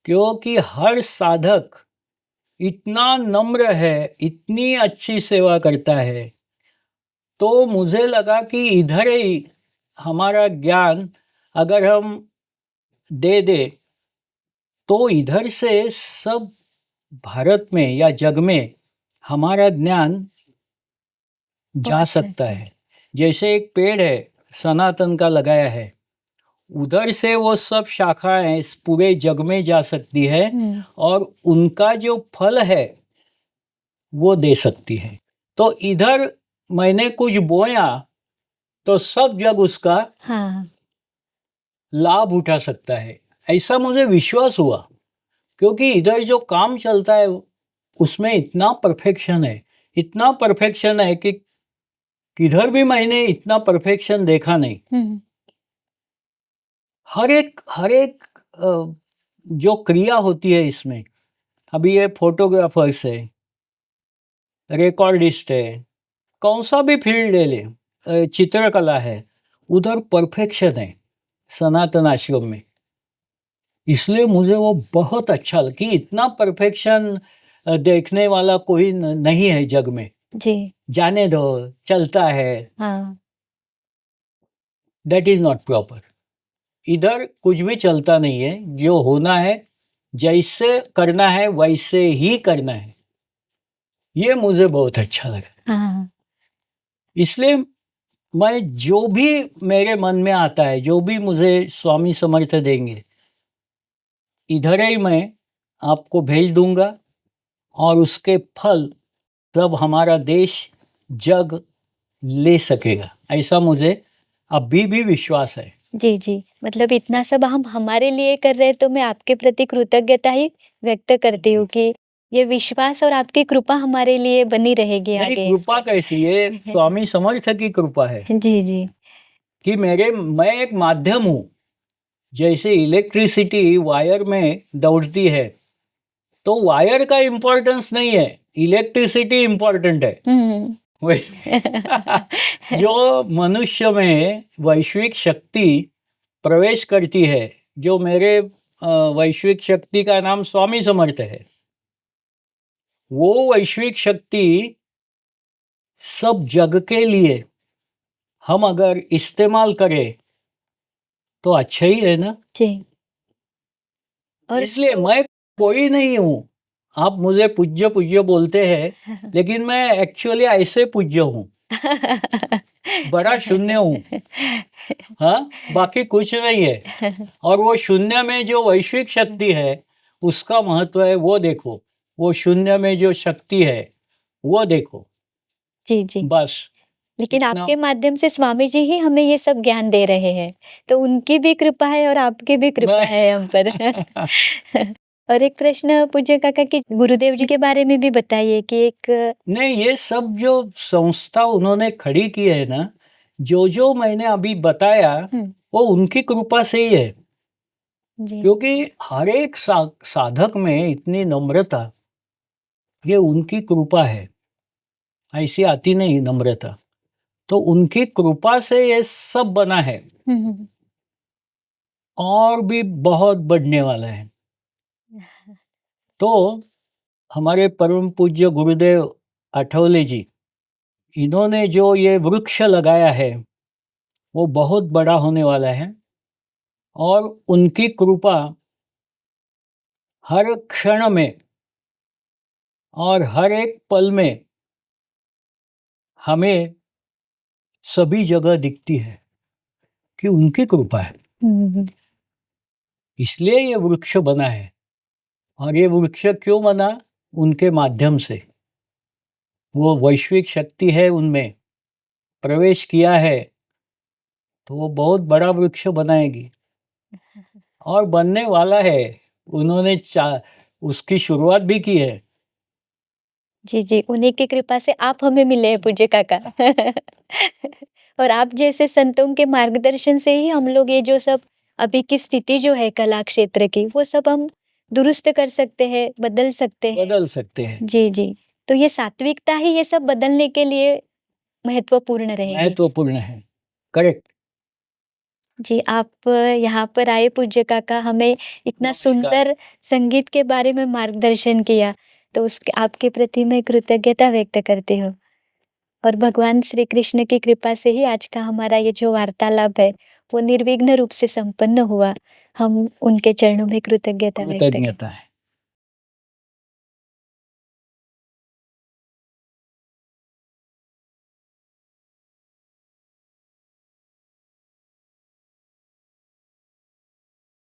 क्योंकि हर साधक इतना नम्र है, इतनी अच्छी सेवा करता है। तो मुझे लगा कि इधर ही हमारा ज्ञान अगर हम दे दे तो इधर से सब भारत में या जग में हमारा ज्ञान जा
पहुंच
सकता है। जैसे एक पेड़ है सनातन का लगाया है, उधर से वो सब शाखाएं इस पूरे जग में जा सकती है और उनका जो फल है वो दे सकती है। तो इधर मैंने कुछ बोया तो सब जग उसका
हाँ
लाभ उठा सकता है, ऐसा मुझे विश्वास हुआ। क्योंकि इधर जो काम चलता है उसमें इतना परफेक्शन है, इतना परफेक्शन है कि किधर भी मैंने इतना परफेक्शन देखा नहीं। हर एक जो क्रिया होती है इसमें, अभी ये फोटोग्राफर्स है, रिकॉर्डिस्ट है, कौन सा भी फील्ड ले ले, चित्रकला है, उधर परफेक्शन है सनातन आश्रम में। इसलिए मुझे वो बहुत अच्छा लगा कि इतना परफेक्शन देखने वाला कोई नहीं है जग में।
जी
जाने दो, चलता है,
हाँ
दैट इज नॉट प्रॉपर। इधर कुछ भी चलता नहीं है, जो होना है जैसे करना है वैसे ही करना है। ये मुझे बहुत अच्छा लगा।
हाँ
इसलिए मैं जो भी मेरे मन में आता है, जो भी मुझे स्वामी समर्थ देंगे, इधर ही मैं आपको भेज दूंगा और उसके फल सब हमारा देश जग ले सकेगा, ऐसा मुझे अभी भी विश्वास है।
जी जी, मतलब इतना सब हम हमारे लिए कर रहे हैं तो मैं आपके प्रति कृतज्ञता ही व्यक्त करती हूँ कि ये विश्वास और आपकी कृपा हमारे लिए बनी रहेगी
नहीं,
आगे।
कृपा कैसी है, स्वामी समर्थ की कृपा है
जी जी
कि मैं एक माध्यम हूँ। जैसे इलेक्ट्रिसिटी वायर में दौड़ती है तो वायर का इम्पोर्टेंस नहीं है, इलेक्ट्रिसिटी इम्पोर्टेंट है। वही जो मनुष्य में वैश्विक शक्ति प्रवेश करती है, जो मेरे वैश्विक शक्ति का नाम स्वामी समर्थ है, वो वैश्विक शक्ति सब जग के लिए हम अगर इस्तेमाल करें तो अच्छा ही है ना।
जी और
इसलिए मैं कोई नहीं हूँ, आप मुझे पूज्य पूज्य बोलते हैं, लेकिन मैं एक्चुअली ऐसे पूज्य हूँ, बड़ा शून्य हूँ। हाँ, बाकी कुछ नहीं है। और वो शून्य में जो वैश्विक शक्ति है उसका महत्व है, वो देखो। वो शून्य में जो शक्ति है वो देखो,
जी जी
बस
लेकिन
इतना।
आपके माध्यम से स्वामी जी ही हमें ये सब ज्ञान दे रहे हैं, तो उनकी भी कृपा है और आपकी भी कृपा है हम पर। और एक प्रश्न पूज्य काका कि गुरुदेव जी के बारे में भी बताइए कि एक
नहीं, ये सब जो संस्था उन्होंने खड़ी की है ना, जो मैंने अभी बताया वो उनकी कृपा से ही है।
जी
क्योंकि हर एक साधक में इतनी नम्रता, ये उनकी कृपा है, ऐसी आती नहीं नम्रता। तो उनकी कृपा से ये सब बना है और भी बहुत बढ़ने वाला है। तो हमारे परम पूज्य गुरुदेव आठवले जी, इन्होंने जो ये वृक्ष लगाया है वो बहुत बड़ा होने वाला है और उनकी कृपा हर क्षण में और हर एक पल में हमें सभी जगह दिखती है कि उनकी कृपा है। इसलिए ये वृक्ष बना है। और ये वृक्ष क्यों बना? उनके माध्यम से। वो वैश्विक शक्ति है, उनमें प्रवेश किया है तो वो बहुत बड़ा वृक्ष बनाएगी और बनने वाला है। उन्होंने उसकी शुरुआत भी की है।
जी जी उन्हीं की कृपा से आप हमें मिले हैं पूज्य काका। और आप जैसे संतों के मार्गदर्शन से ही हम लोग ये जो सब अभी की स्थिति जो है कला क्षेत्र की, वो सब हम दुरुस्त कर सकते हैं, बदल सकते हैं।
बदल सकते हैं।
जी जी तो ये सात्विकता ही ये सब बदलने के लिए महत्वपूर्ण रहेगी।
महत्वपूर्ण है, करेक्ट।
जी आप यहाँ पर आए पूज्य काका, हमें इतना
नमस्कार।
सुंदर संगीत के बारे में मार्गदर्शन किया। तो उसके आपके प्रति मैं कृतज्ञता व्यक्त करती हूँ। और भगवान श्री कृष्ण की कृपा से ही आज का हमारा ये जो वार्तालाप है वो निर्विघ्न रूप से संपन्न हुआ। हम उनके चरणों में कृतज्ञता व्यक्त करते हैं।
कृतज्ञता है।